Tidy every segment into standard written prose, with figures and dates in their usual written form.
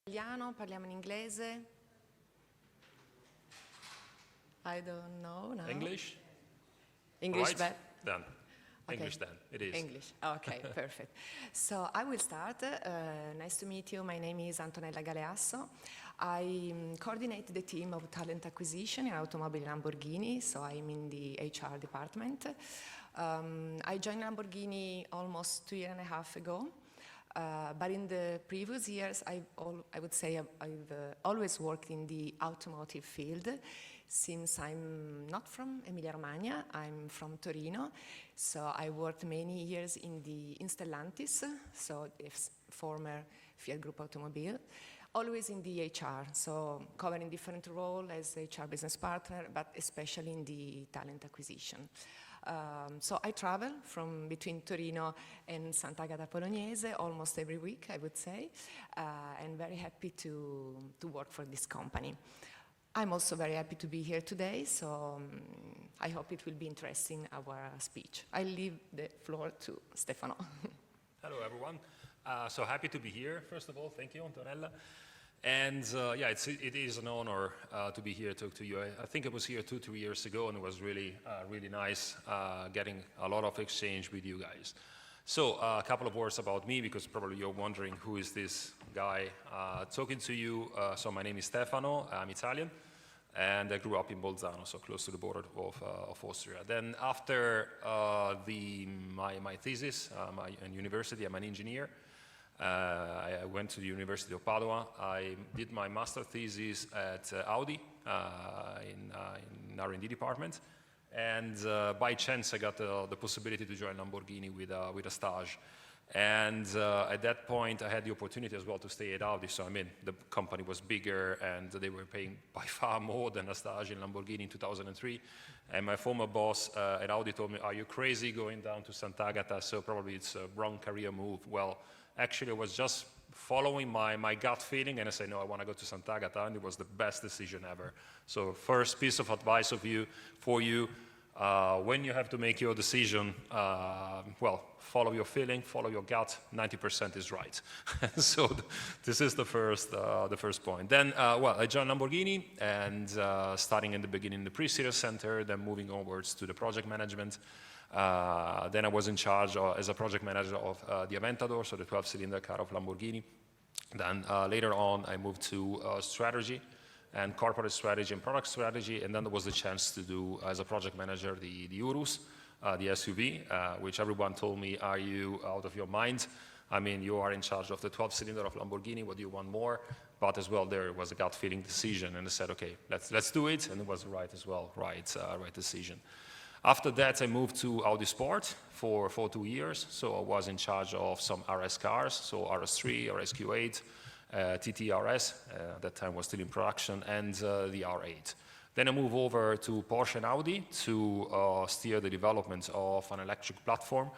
Italiano, parliamo in inglese. I don't know now. English? English, right. but Then. okay. English then, it is. English, okay, perfect. So I will start. Nice to meet you. My name is Antonella Galeasso. I coordinate the team of talent acquisition in Automobili Lamborghini, so I'm in the HR department. I joined Lamborghini almost 2.5 years ago. But in the previous years, I would say I've always worked in the automotive field. Since I'm not from Emilia-Romagna, I'm from Torino. So I worked many years in the Stellantis, so the former Fiat Group Automobile, always in the HR, so covering different roles as HR business partner, but especially in the talent acquisition. So I travel from between Torino and Sant'Agata Bolognese almost every week, I would say, and very happy to work for this company. I'm also very happy to be here today, so I hope it will be interesting, our speech. I leave the floor to Stefano. Hello, everyone. So happy to be here, first of all. Thank you, Antonella. And yeah, it is an honor to be here to talk to you. I think I was here 2-3 years ago, and it was really nice getting a lot of exchange with you guys. So a couple of words about me, because probably you're wondering who is this guy talking to you. So my name is Stefano, I'm Italian, and I grew up in Bolzano, so close to the border of Austria. Then after my thesis in university, I'm an engineer. I went to the University of Padua. I did my master thesis at Audi in R&D department, and by chance I got the possibility to join Lamborghini with a stage. And at that point I had the opportunity as well to stay at Audi, so I mean the company was bigger and they were paying by far more than a stage in Lamborghini in 2003. And my former boss at Audi told me, "Are you crazy going down to Sant'Agata? So probably it's a wrong career move." Well, actually, I was just following my gut feeling, and I said, no, I want to go to Sant'Agata, and it was the best decision ever. So first piece of advice for you, when you have to make your decision, well, follow your feeling, follow your gut, 90% is right. So this is the first point. Then, well, I joined Lamborghini, and starting in the beginning, the pre-sales center, then moving onwards to the project management. Then I was in charge as a project manager of the Aventador, so the 12-cylinder car of Lamborghini. Then later on, I moved to strategy and corporate strategy and product strategy, and then there was the chance to do, as a project manager, the Urus, the SUV, which everyone told me, are you out of your mind? I mean, you are in charge of the 12-cylinder of Lamborghini, what do you want more? But as well, there was a gut feeling decision, and I said, okay, let's do it, and it was right as well, right decision. After that, I moved to Audi Sport for 2 years. So I was in charge of some RS cars, so RS3, RSQ8, TTRS, at that time was still in production, and the R8. Then I moved over to Porsche and Audi to steer the development of an electric platform,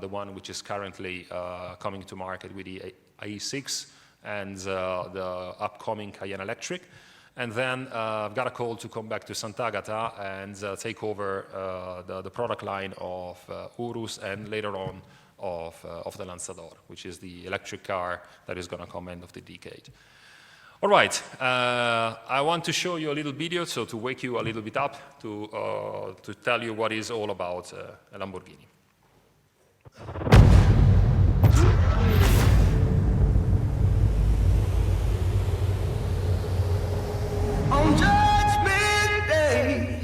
the one which is currently coming to market with the i6 and the upcoming Cayenne Electric. And then I've got a call to come back to Sant'Agata and take over the product line of Urus, and later on of the Lanzador, which is the electric car that is going to come end of the decade. All right, I want to show you a little video, so to wake you a little bit up, to tell you what is all about a Lamborghini. On Judgment Day,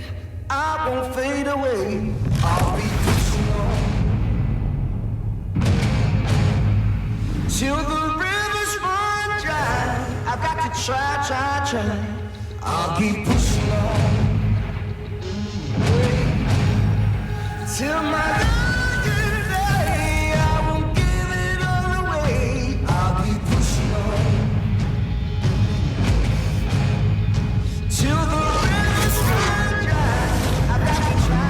I won't fade away. I'll be pushing on till the rivers run dry. I've got to try. I'll keep pushing on till my dying day. I won't give it all away. I'll keep pushing on till the rivers run dry. I've got to try.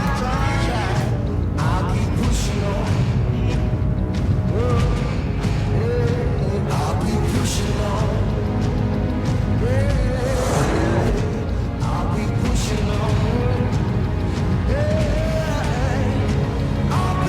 I'll keep pushing on. I'll keep pushing on. I'll keep pushing on. I'll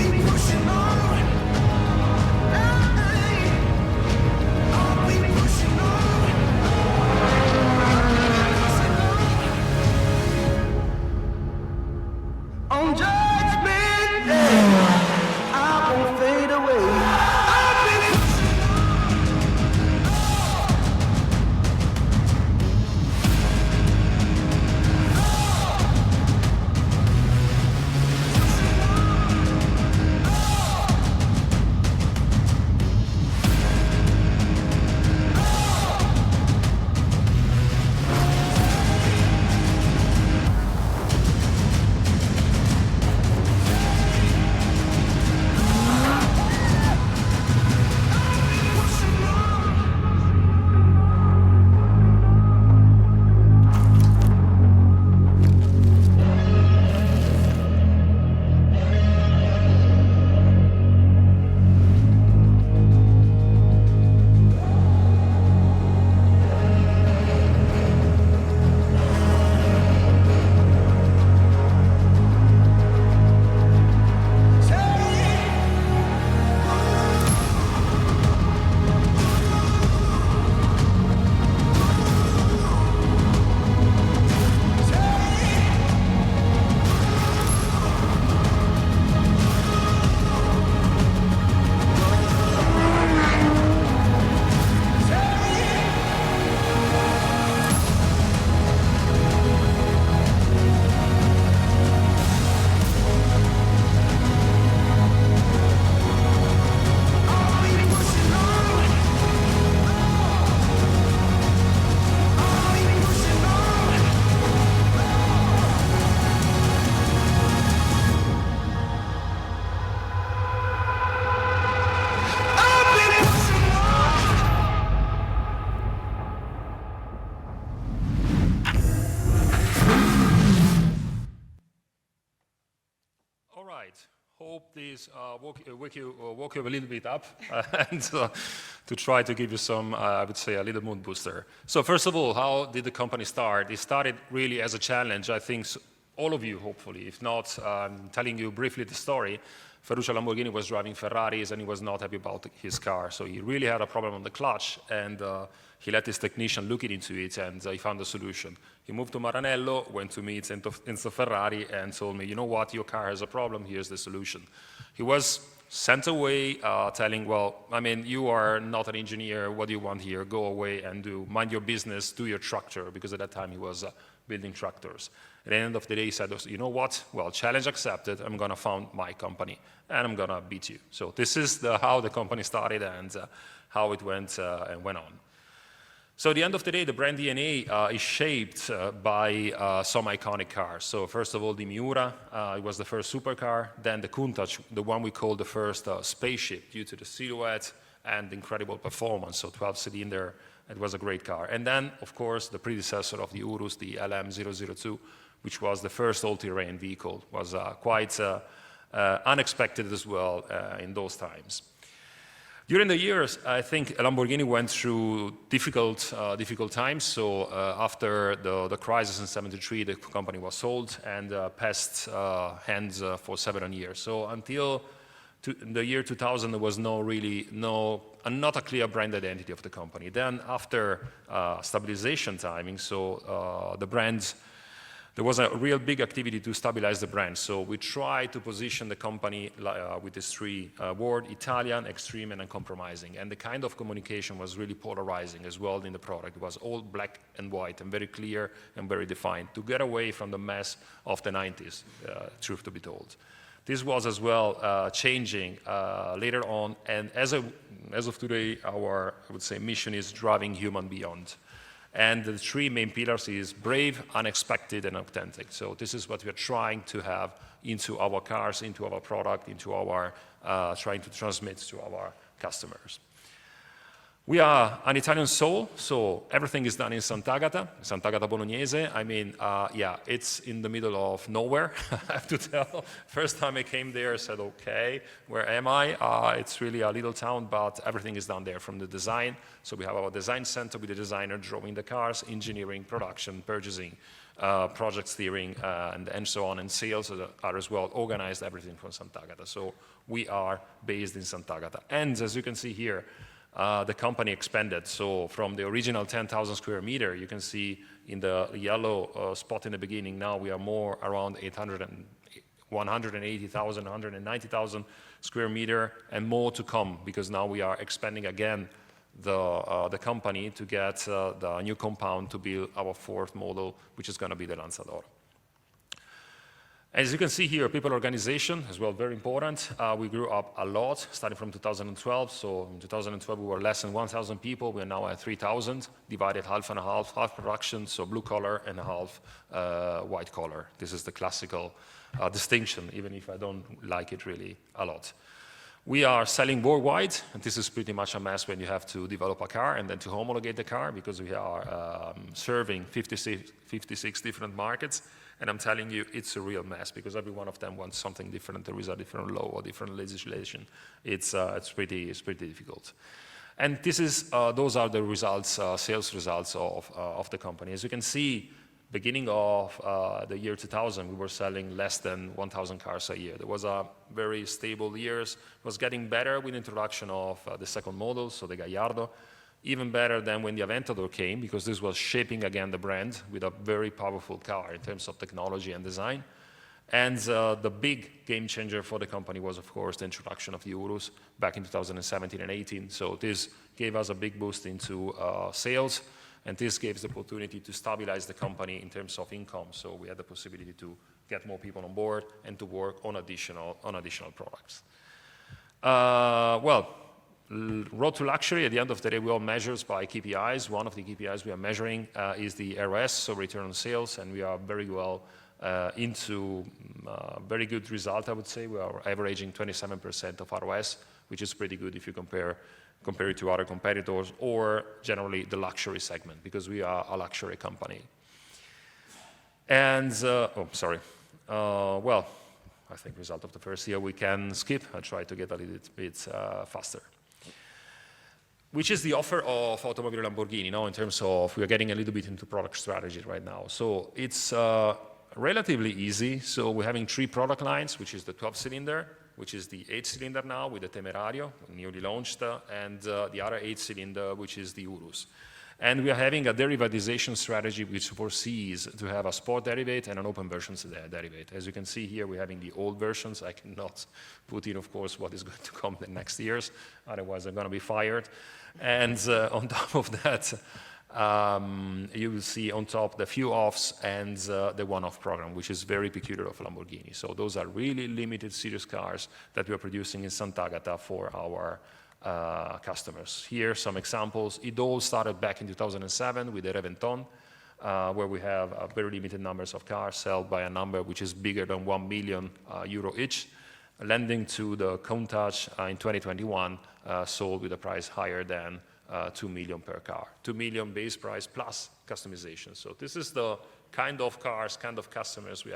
please walk you a little bit up and to try to give you some, I would say, a little mood booster. So first of all, how did the company start? It started really as a challenge. I think all of you, hopefully, if not, telling you briefly the story. Ferruccio Lamborghini was driving Ferraris and he was not happy about his car. So he really had a problem on the clutch, and he let his technician look into it, and he found a solution. He moved to Maranello, went to meet Enzo Ferrari, and told me, you know what, your car has a problem, here's the solution. He was sent away telling, well, I mean, you are not an engineer, what do you want here? Go away and mind your business, do your tractor, because at that time he was building tractors. At the end of the day, he said, you know what, well, challenge accepted, I'm gonna found my company, and I'm gonna beat you. So this is how the company started and how it went and went on. So at the end of the day, the brand DNA is shaped by some iconic cars. So first of all, the Miura, it was the first supercar. Then the Countach, the one we call the first spaceship, due to the silhouette and incredible performance. So 12-cylinder, it was a great car. And then, of course, the predecessor of the Urus, the LM002, which was the first all-terrain vehicle, was quite unexpected as well in those times. During the years, I think Lamborghini went through difficult times. So after the crisis in '73, the company was sold and passed hands for 7 years. So until the year 2000, there was not a clear brand identity of the company. Then after stabilization timing, so the brands, there was a real big activity to stabilize the brand. So we tried to position the company with these three words: Italian, extreme, and uncompromising. And the kind of communication was really polarizing as well in the product. It was all black and white and very clear and very defined to get away from the mess of the 90s, truth to be told. This was as well changing later on. And as of today, our, I would say, mission is driving human beyond. And the three main pillars is brave, unexpected, and authentic. So this is what we are trying to have into our cars, into our product, into our trying to transmit to our customers. We are an Italian soul, so everything is done in Sant'Agata Bolognese. I mean, yeah, it's in the middle of nowhere, I have to tell. First time I came there, I said, okay, where am I? It's really a little town, but everything is done there from the design. So we have our design center with the designer drawing the cars, engineering, production, purchasing, project steering, and so on, and sales are as well organized, everything from Sant'Agata. So we are based in Sant'Agata. And as you can see here, the company expanded. So from the original 10,000 square meter, you can see in the yellow spot in the beginning, now we are more around 180,000, 190,000 square meter, and more to come, because now we are expanding again the company to get the new compound to build our fourth model, which is going to be the Lanzador. As you can see here, people organization as well, very important. We grew up a lot, starting from 2012. So in 2012, we were less than 1,000 people. We are now at 3,000, divided half and a half production, so blue collar and half white collar. This is the classical distinction, even if I don't like it really a lot. We are selling worldwide, and this is pretty much a mess when you have to develop a car and then to homologate the car, because we are serving 56 different markets. And I'm telling you, it's a real mess, because every one of them wants something different. There is a different law or different legislation. It's pretty difficult. And this is those are the results, sales results of the company. As you can see, beginning of the year 2000, we were selling less than 1,000 cars a year. There was a very stable years. It was getting better with the introduction of the second model, so the Gallardo. Even better than when the Aventador came, because this was shaping again the brand with a very powerful car in terms of technology and design. And the big game changer for the company was, of course, the introduction of the Urus back in 2017 and 18. So this gave us a big boost into sales, and this gave us the opportunity to stabilize the company in terms of income. So we had the possibility to get more people on board and to work on additional products. Well, road to luxury, at the end of the day, we all measure by KPIs. One of the KPIs we are measuring is the ROS, so return on sales, and we are very well into very good result, I would say. We are averaging 27% of ROS, which is pretty good if you compare it to other competitors or generally the luxury segment, because we are a luxury company. And, well, I think, result of the first year, we can skip and try to get a little bit faster. Which is the offer of Automobili Lamborghini, in terms of, we are getting a little bit into product strategy right now. So it's relatively easy. So we're having 3 product lines, which is the 12-cylinder, which is the 8-cylinder now with the Temerario, newly launched, and the other 8-cylinder, which is the Urus. And we are having a derivatization strategy which foresees to have a sport derivative and an open version derivative. As you can see here, we're having the old versions. I cannot put in, of course, what is going to come in the next years. Otherwise, I'm going to be fired. And on top of that, you will see on top the few offs and the one-off program, which is very peculiar of Lamborghini. So those are really limited series cars that we are producing in Sant'Agata for our customers. Here, some examples. It all started back in 2007 with the Reventon, where we have very limited numbers of cars sold by a number which is bigger than 1 million euro each, landing to the Countach in 2021, sold with a price higher than 2 million per car. 2 million base price plus customization. So this is the kind of cars, kind of customers we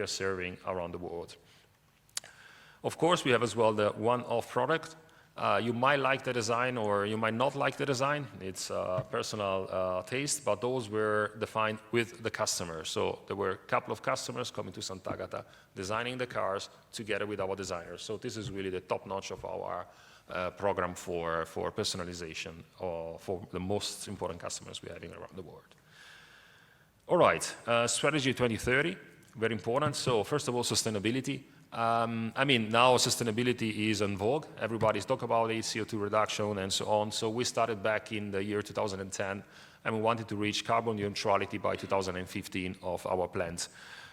are serving around the world. Of course, we have as well the one-off product. You might like the design or you might not like the design. It's personal taste, but those were defined with the customer. So there were a couple of customers coming to Sant'Agata, designing the cars together with our designers. So this is really the top notch of our program for personalization for the most important customers we're having around the world. All right, strategy 2030, very important. So first of all, sustainability. I mean, now sustainability is in vogue. Everybody's talking about it, CO2 reduction and so on. So we started back in the year 2010, and we wanted to reach carbon neutrality by 2015 of our plants.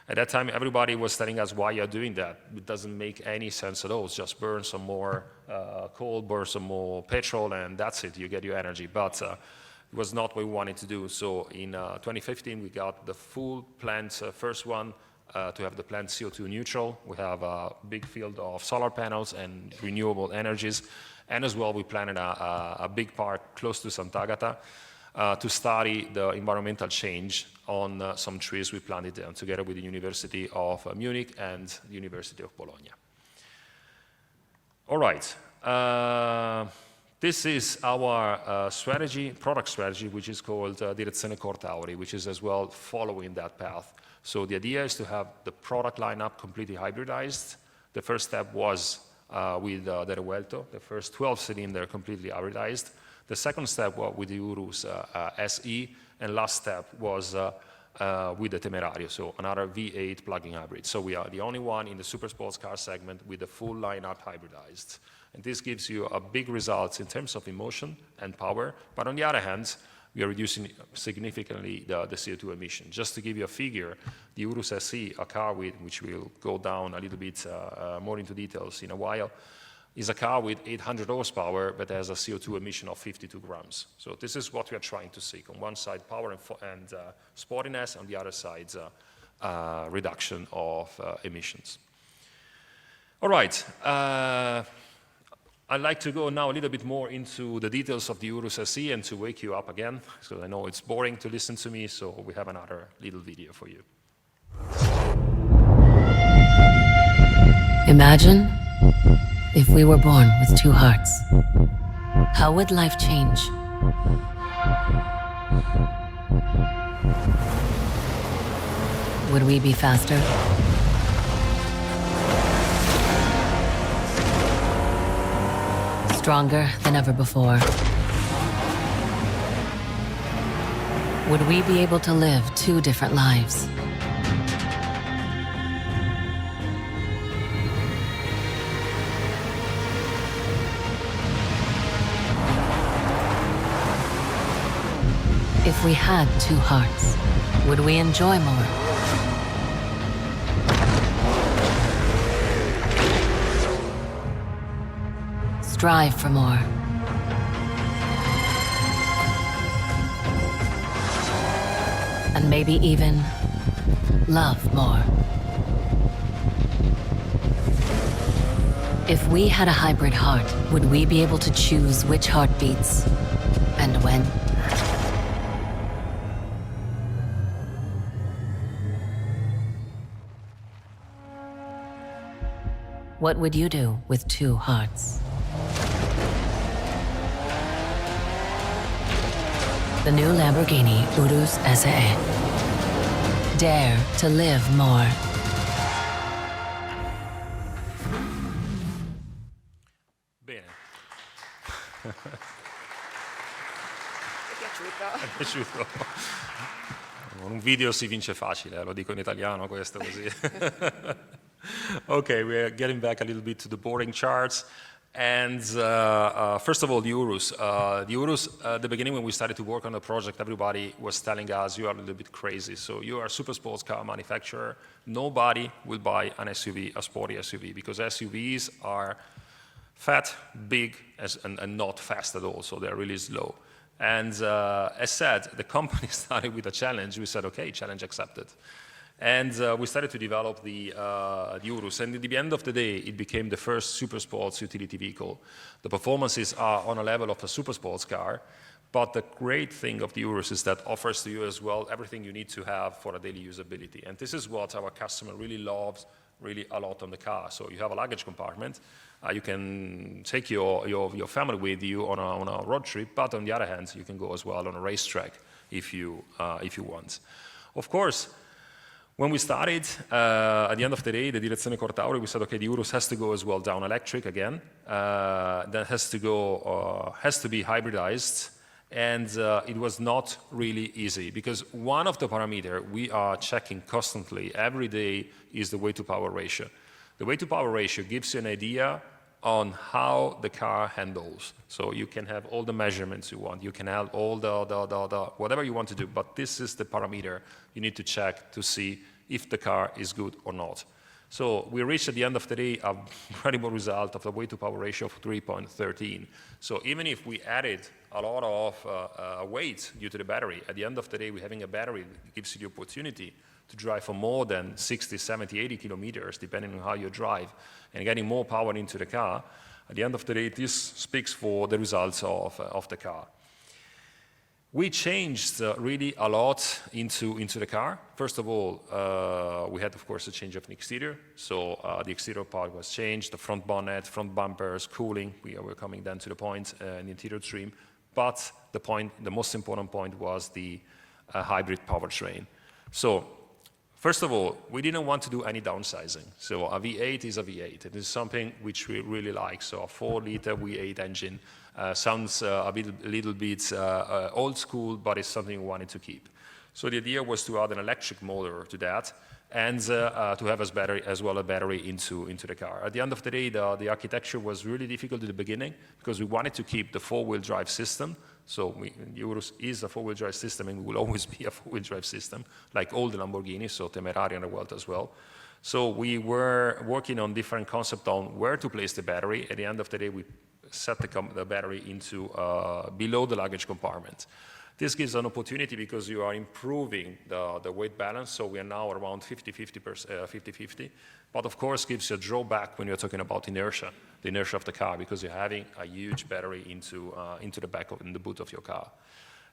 At that time, everybody was telling us, why you're doing that? It doesn't make any sense at all. It's just burn some more coal, burn some more petrol, and that's it. You get your energy. But it was not what we wanted to do. So in 2015, we got the full plant, first one, to have the plant CO2 neutral. We have a big field of solar panels and renewable energies. And as well, we planned a big park close to Sant'Agata to study the environmental change on some trees we planted there together with the University of Munich and the University of Bologna. All right. This is our strategy, product strategy, which is called Direzione Cortauri, which is as well following that path. So the idea is to have the product lineup completely hybridized. The first step was with the Revuelto, the first 12-cylinder completely hybridized. The second step was with the Urus SE, and last step was with the Temerario, so another V8 plug-in hybrid. So we are the only one in the super sports car segment with the full lineup hybridized. And this gives you a big result in terms of emotion and power, but on the other hand, we are reducing significantly the CO2 emission. Just to give you a figure, the Urus SE, a car which we'll go down a little bit more into details in a while, is a car with 800 horsepower, but has a CO2 emission of 52 grams. So this is what we are trying to seek. On one side, power and sportiness, on the other side, reduction of emissions. All right. I'd like to go now a little bit more into the details of the Urus SE and to wake you up again, because I know it's boring to listen to me, so we have another little video for you. Imagine if we were born with 2 hearts. How would life change? Would we be faster? Stronger than ever before? Would we be able to live 2 different lives? If we had 2 hearts, would we enjoy more? Strive for more. And maybe even love more. If we had a hybrid heart, would we be able to choose which heart beats and when? What would you do with 2 hearts? The new Lamborghini Urus SE. Dare to live more. Bene. Ti è piaciuto? È piaciuto? Con un video si vince facile, lo dico in italiano questo così. Okay, we're getting back a little bit to the boring charts. And first of all, the Urus. At the beginning when we started to work on the project, everybody was telling us, you are a little bit crazy. So you are a super sports car manufacturer. Nobody will buy an SUV, a sporty SUV, because SUVs are fat, big, and not fast at all, so they're really slow. And as said, the company started with a challenge. We said, okay, challenge accepted. And we started to develop the Urus, and at the end of the day, it became the first super sports utility vehicle. The performances are on a level of a super sports car, but the great thing of the Urus is that offers to you as well everything you need to have for a daily usability. And this is what our customer really loves really a lot on the car. So you have a luggage compartment. You can take your family with you on a road trip, but on the other hand, you can go as well on a racetrack if you want. Of course, when we started, at the end of the day, the Direzione Cortauri, we said, okay, the Urus has to go as well down electric again. That has to be hybridized. And it was not really easy, because one of the parameters we are checking constantly every day is the weight-to-power ratio. The weight-to-power ratio gives you an idea on how the car handles. So you can have all the measurements you want. You can have all the whatever you want to do, but this is the parameter you need to check to see if the car is good or not. So we reached at the end of the day a incredible result of the weight-to-power ratio of 3.13. So even if we added a lot of weight due to the battery, at the end of the day, we're having a battery that gives you the opportunity to drive for more than 60, 70, 80 kilometers, depending on how you drive, and getting more power into the car. At the end of the day, this speaks for the results of the car. We changed really a lot into the car. First of all, we had, of course, a change of the exterior. So the exterior part was changed, the front bonnet, front bumpers, cooling. We're coming then to the point in the interior trim. But the most important point was the hybrid powertrain. So first of all, we didn't want to do any downsizing. So a V8 is a V8. It is something which we really like. So a 4-liter V8 engine sounds a little bit old school, but it's something we wanted to keep. So the idea was to add an electric motor to that, and to have as well a battery into the car. At the end of the day, the architecture was really difficult at the beginning, because we wanted to keep the 4-wheel drive system. So the Urus is a 4-wheel drive system, and will always be a 4-wheel drive system, like all the Lamborghinis, so Temerario and the world as well. So we were working on different concepts on where to place the battery. At the end of the day, we set the battery into below the luggage compartment. This gives an opportunity because you are improving the weight balance, so we are now around 50-50, but of course gives you a drawback when you're talking about inertia, the inertia of the car, because you're having a huge battery into the back in the boot of your car.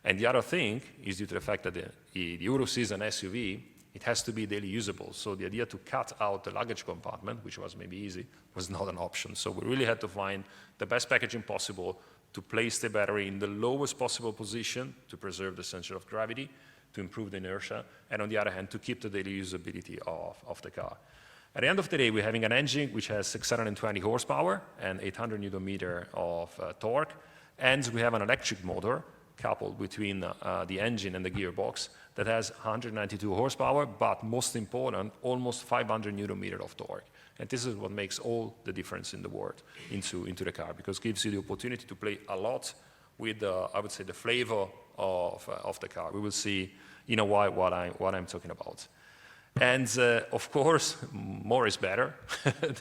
And the other thing is due to the fact that the Urus is an SUV, it has to be daily usable. So the idea to cut out the luggage compartment, which was maybe easy, was not an option. So we really had to find the best packaging possible to place the battery in the lowest possible position to preserve the center of gravity, to improve the inertia, and on the other hand, to keep the daily usability of the car. At the end of the day, we're having an engine which has 620 horsepower and 800 Newton meter of torque, and we have an electric motor coupled between the engine and the gearbox that has 192 horsepower, but most important, almost 500 Newton meter of torque. And this is what makes all the difference in the world into the car, because it gives you the opportunity to play a lot with, I would say, the flavor of the car. We will see in a while what I'm talking about. And of course, more is better.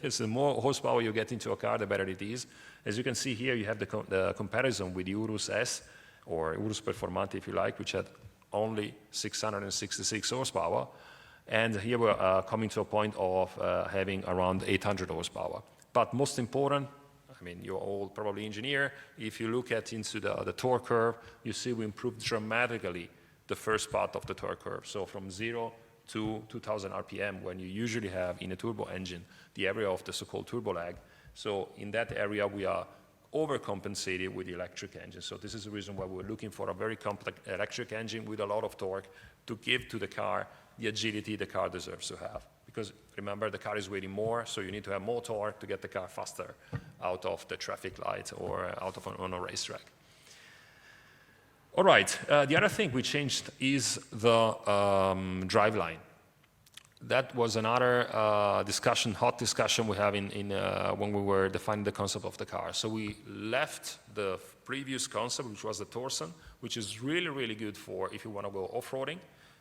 There's the more horsepower you get into a car, the better it is. As you can see here, you have the comparison with the Urus S, or Urus Performante if you like, which had only 666 horsepower. And here we're coming to a point of having around 800 horsepower. But most important, I mean, you're all probably engineer. If you look into the torque curve, you see we improved dramatically the first part of the torque curve. So from 0 to 2000 RPM, when you usually have in a turbo engine the area of the so-called turbo lag. So in that area, we are overcompensated with the electric engine. So this is the reason why we're looking for a very compact electric engine with a lot of torque to give to the car the agility the car deserves to have. Because remember, the car is weighing more, so you need to have more torque to get the car faster out of the traffic light or out of on a racetrack. All right, the other thing we changed is the driveline. That was another hot discussion we have when we were defining the concept of the car. So we left the previous concept, which was the torsion, which is really, really good for if you want to go off-roading.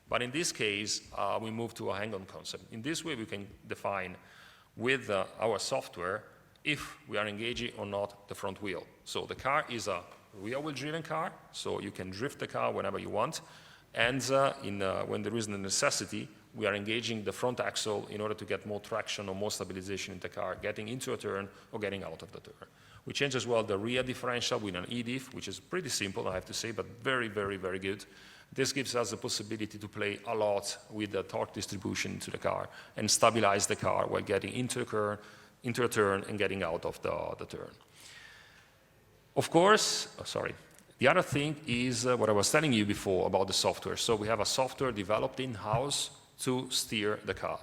But in this case, we moved to a hang-on concept. In this way, we can define with our software if we are engaging or not the front wheel. So the car is a rear-wheel-driven car, so you can drift the car whenever you want. And when there is a necessity, we are engaging the front axle in order to get more traction or more stabilization in the car, getting into a turn or getting out of the turn. We change as well the rear differential with an e-diff, which is pretty simple, I have to say, but very, very, very good. This gives us the possibility to play a lot with the torque distribution into the car and stabilize the car while getting into a turn and getting out of the turn. Of course, the other thing is what I was telling you before about the software. So we have a software developed in-house to steer the car.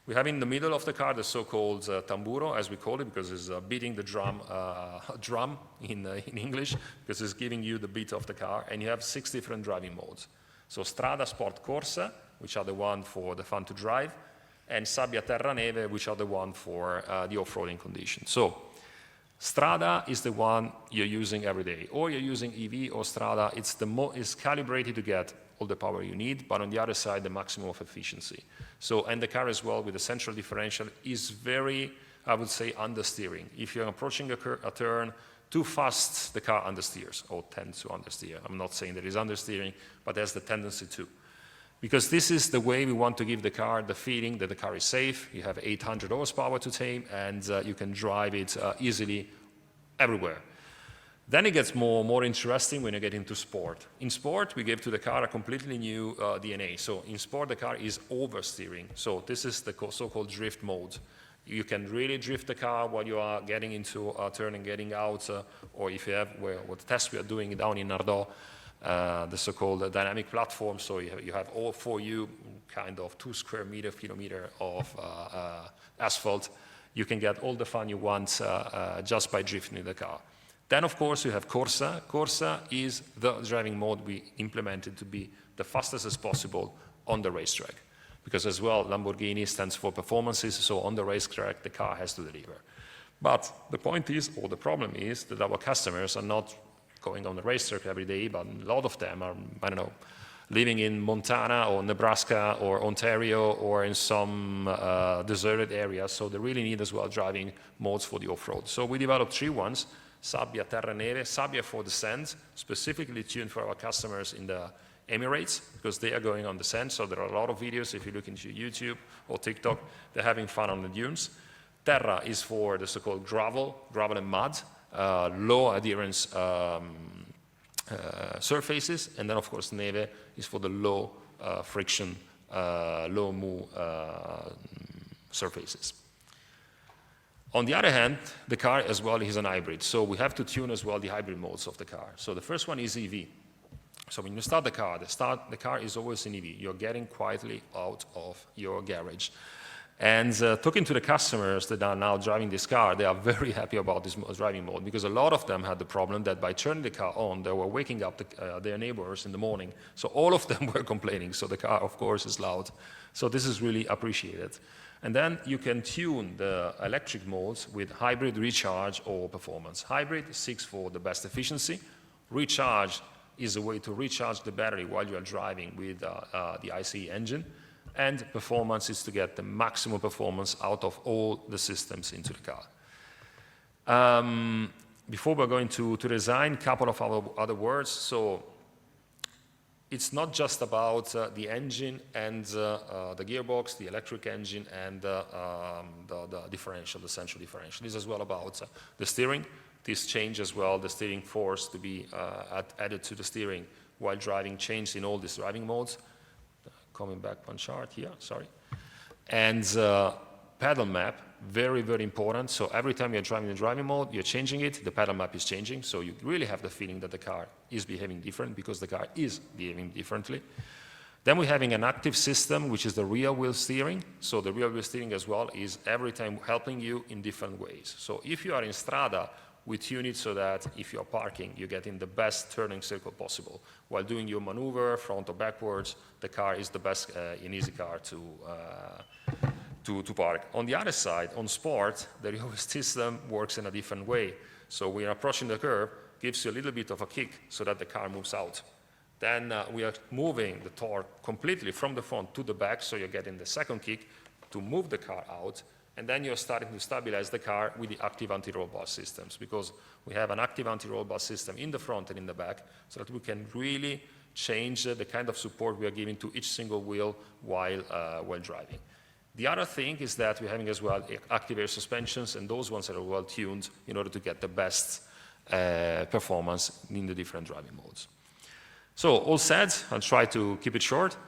We have in the middle of the car the so-called tamburo, as we call it, because it's beating the drum in English, because it's giving you the beat of the car, and you have 6 different driving modes. So Strada, Sport, Corsa, which are the one for the fun to drive, and Sabbia, Terra, Neve, which are the one for the off-roading conditions. So Strada is the one you're using every day, or you're using EV or Strada. It's calibrated to get all the power you need, but on the other side, the maximum of efficiency. So, and the car as well with the central differential is very, I would say, understeering. If you're approaching a turn too fast, the car understeers, or tends to understeer. I'm not saying that it's understeering, but there's the tendency to. Because this is the way we want to give the car the feeling that the car is safe, you have 800 horsepower to tame, and you can drive it easily everywhere. Then it gets more interesting when you get into sport. In sport, we give to the car a completely new DNA. So in sport, the car is oversteering. So this is the so-called drift mode. You can really drift the car while you are getting into a turn and getting out, or if you have, what test we are doing down in Nardò, the so-called dynamic platform. So you have all for you kind of 2 square kilometer of asphalt. You can get all the fun you want just by drifting the car. Then, of course, you have Corsa. Corsa is the driving mode we implemented to be the fastest as possible on the racetrack. Because as well, Lamborghini stands for performances, so on the racetrack, the car has to deliver. But the point is, or the problem is, that our customers are not going on the racetrack every day, but a lot of them are, I don't know, living in Montana or Nebraska or Ontario or in some deserted areas, so they really need as well driving modes for the off-road. So we developed 3 ones. Sabbia, Terra, Neve. Sabbia for the sand, specifically tuned for our customers in the Emirates, because they are going on the sand, so there are a lot of videos, if you look into YouTube or TikTok, they're having fun on the dunes. Terra is for the so-called gravel and mud, low adherence surfaces, and then of course Neve is for the low friction, low move surfaces. On the other hand, the car as well is an hybrid, so we have to tune as well the hybrid modes of the car. So the first one is EV. So when you start the car is always in EV. You're getting quietly out of your garage. And talking to the customers that are now driving this car, they are very happy about this driving mode, because a lot of them had the problem that by turning the car on, they were waking up their neighbors in the morning. So all of them were complaining. So the car, of course, is loud. So this is really appreciated. And then you can tune the electric modes with hybrid, recharge, or performance. Hybrid seeks for the best efficiency. Recharge is a way to recharge the battery while you are driving with the ICE engine. And performance is to get the maximum performance out of all the systems into the car. Before we're going to design, a couple of other words. So it's not just about the engine and the gearbox, the electric engine, and the differential, the central differential. This is as well about the steering. This change as well, the steering force to be added to the steering while driving, changed in all these driving modes. coming back one chart here, sorry. And pedal map, very, very important. So every time you're driving in driving mode, you're changing it, the pedal map is changing. So you really have the feeling that the car is behaving different because the car is behaving differently. Then we're having an active system, which is the rear wheel steering. So the rear wheel steering as well is every time helping you in different ways. So if you are in Strada, we tune it so that if you're parking, you're getting the best turning circle possible. While doing your maneuver, front or backwards, the car is the best in easy car to park. On the other side, on sport, the rear wheel system works in a different way. So we are approaching the curve, gives you a little bit of a kick so that the car moves out. Then we are moving the torque completely from the front to the back, so you're getting the second kick to move the car out, and then you're starting to stabilize the car with the active anti-roll bar systems, because we have an active anti-roll bar system in the front and in the back, so that we can really change the kind of support we are giving to each single wheel while driving. The other thing is that we're having as well active air suspensions, and those ones are well tuned in order to get the best performance in the different driving modes. So all said, I'll try to keep it short.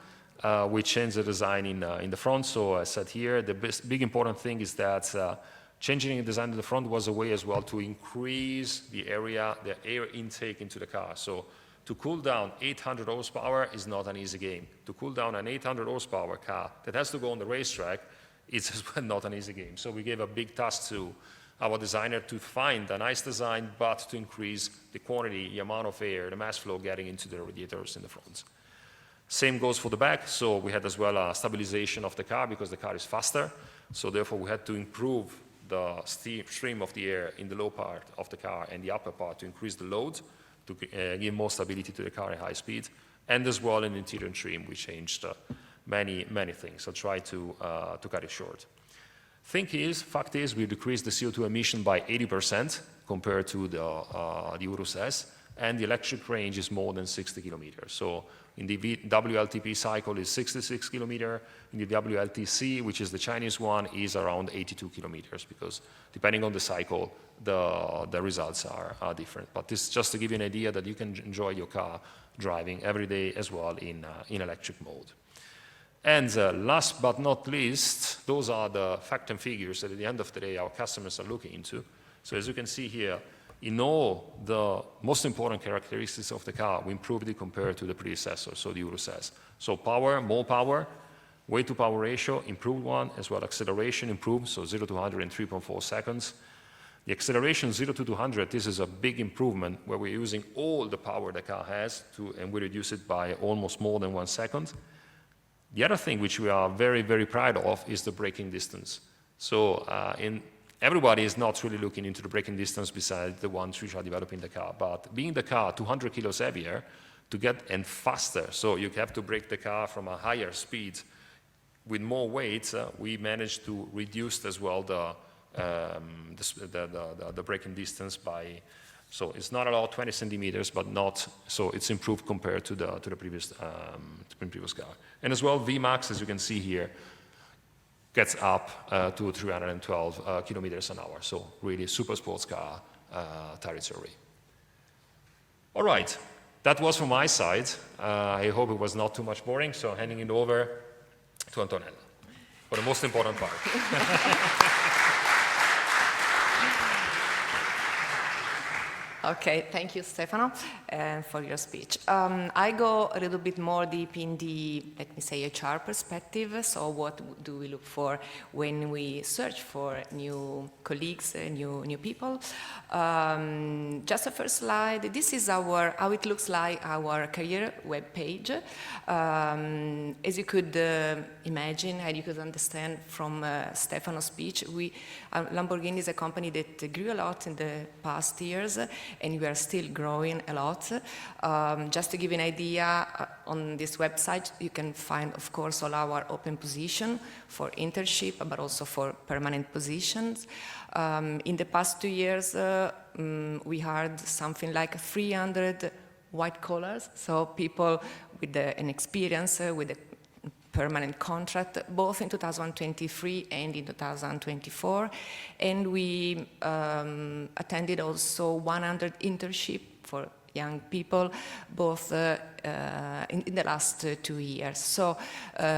We changed the design in the front. So I said here, the big important thing is that changing the design in the front was a way as well to increase the area, the air intake into the car. So to cool down 800 horsepower is not an easy game. To cool down an 800 horsepower car that has to go on the racetrack, it's as well not an easy game. So we gave a big task to our designer to find a nice design, but to increase the quantity, the amount of air, the mass flow getting into the radiators in the front. Same goes for the back. So we had as well a stabilization of the car because the car is faster. So therefore we had to improve the stream of the air in the low part of the car and the upper part to increase the load, to give more stability to the car at high speed. And as well in the interior trim, we changed many, many things. I'll try to cut it short. Fact is, we decreased the CO2 emission by 80% compared to the Urus S, and the electric range is more than 60 kilometers. So in the WLTP cycle is 66 kilometers, in the WLTC, which is the Chinese one, is around 82 kilometers, because depending on the cycle, the results are different. But this is just to give you an idea that you can enjoy your car driving every day as well in electric mode. And last but not least, those are the facts and figures that at the end of the day our customers are looking into. So as you can see here, in all the most important characteristics of the car, we improved it compared to the predecessor, so the Urus S. So power, more power, weight to power ratio, improved one, as well acceleration improved, so 0 to 100 in 3.4 seconds. The acceleration 0 to 200, this is a big improvement where we're using all the power the car has and we reduce it by almost more than 1 second. The other thing which we are very, very proud of is the braking distance. So everybody is not really looking into the braking distance besides the ones which are developing the car. But being the car 200 kilos heavier to get and faster, so you have to brake the car from a higher speed with more weight, we managed to reduce as well the braking distance by, so it's not allowed 20 centimeters, but not, so it's improved compared to the previous car. And as well, VMAX, as you can see here, gets up to 312 kilometers an hour. So really super sports car territory. All right, that was from my side. I hope it was not too much boring. So handing it over to Antonella for the most important part. Okay, thank you, Stefano, for your speech. I go a little bit more deep in the, let me say, HR perspective. So what do we look for when we search for new colleagues, new people? Just a first slide. This is how it looks like, our career web page. As you could imagine and you could understand from Stefano's speech, Lamborghini is a company that grew a lot in the past years, and we are still growing a lot. Just to give you an idea, on this website you can find, of course, all our open positions for internship, but also for permanent positions. In the past 2 years, we hired something like 300 white collars, so people with an experience, with a permanent contract, both in 2023 and in 2024. And we attended also 100 internships for young people, both in the last 2 years. So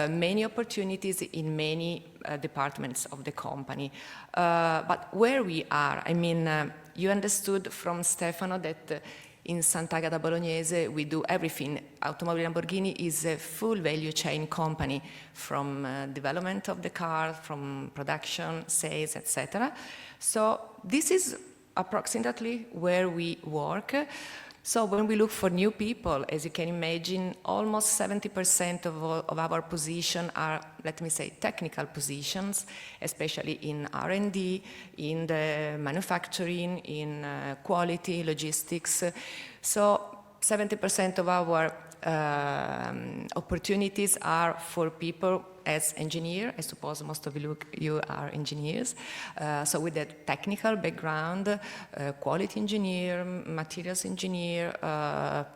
many opportunities in many departments of the company. But where we are, I mean, you understood from Stefano that in Sant'Agata Bolognese we do everything. Automobili Lamborghini is a full value chain company, from development of the car, from production, sales, etc. So this is approximately where we work. So when we look for new people, as you can imagine, almost 70% of our positions are, let me say, technical positions, especially in R&D, in the manufacturing, in quality, logistics. So 70% of our opportunities are for people as engineer. I suppose most of you are engineers. So with a technical background, quality engineer, materials engineer,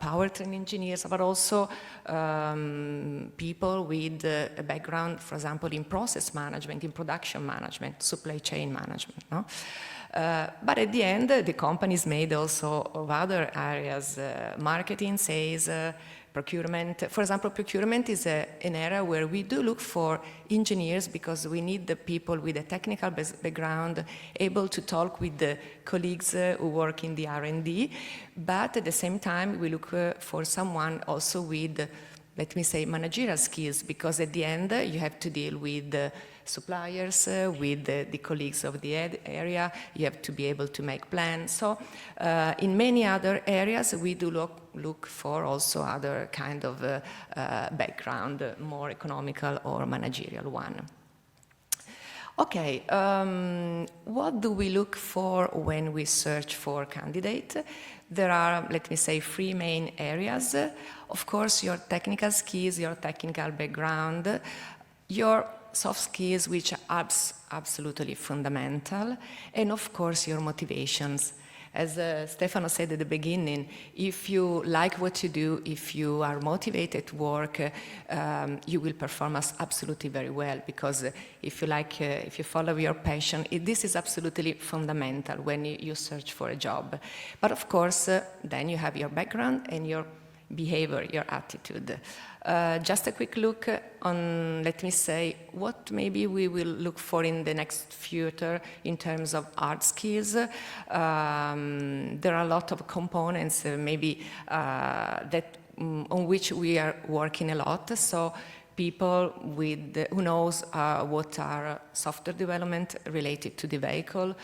powertrain engineers, but also people with a background, for example, in process management, in production management, supply chain management. No? But at the end, the company is made also of other areas, marketing, sales, procurement. For example, procurement is an area where we do look for engineers because we need the people with a technical background able to talk with the colleagues who work in the R&D. But at the same time, we look for someone also with, let me say, managerial skills, because at the end, you have to deal with suppliers, with the colleagues of the area. You have to be able to make plans. So in many other areas, we do look for also other kind of background, more economical or managerial one. Okay, what do we look for when we search for candidate? There are, let me say, 3 main areas. Of course, your technical skills, your technical background, your soft skills, which are absolutely fundamental, and of course your motivations. As Stefano said at the beginning, if you like what you do, if you are motivated to work, you will perform absolutely very well, because if you follow your passion, this is absolutely fundamental when you search for a job. But of course, then you have your background and your behavior, your attitude. Just a quick look on, let me say, what maybe we will look for in the next future in terms of hard skills. There are a lot of components maybe that on which we are working a lot. So people who knows what are software development related to the vehicle.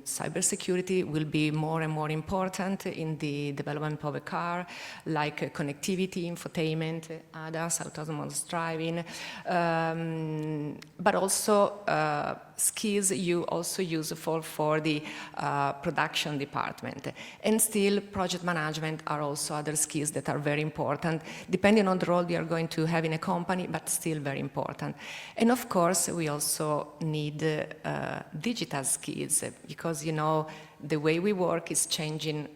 Cybersecurity will be more and more important in the development of a car, like connectivity, infotainment, ADAS, autonomous driving, but also skills you also useful for the production department. And still, project management are also other skills that are very important, depending on the role you are going to have in a company, but still very important. And of course, we also need digital skills, because, you know, the way we work is changing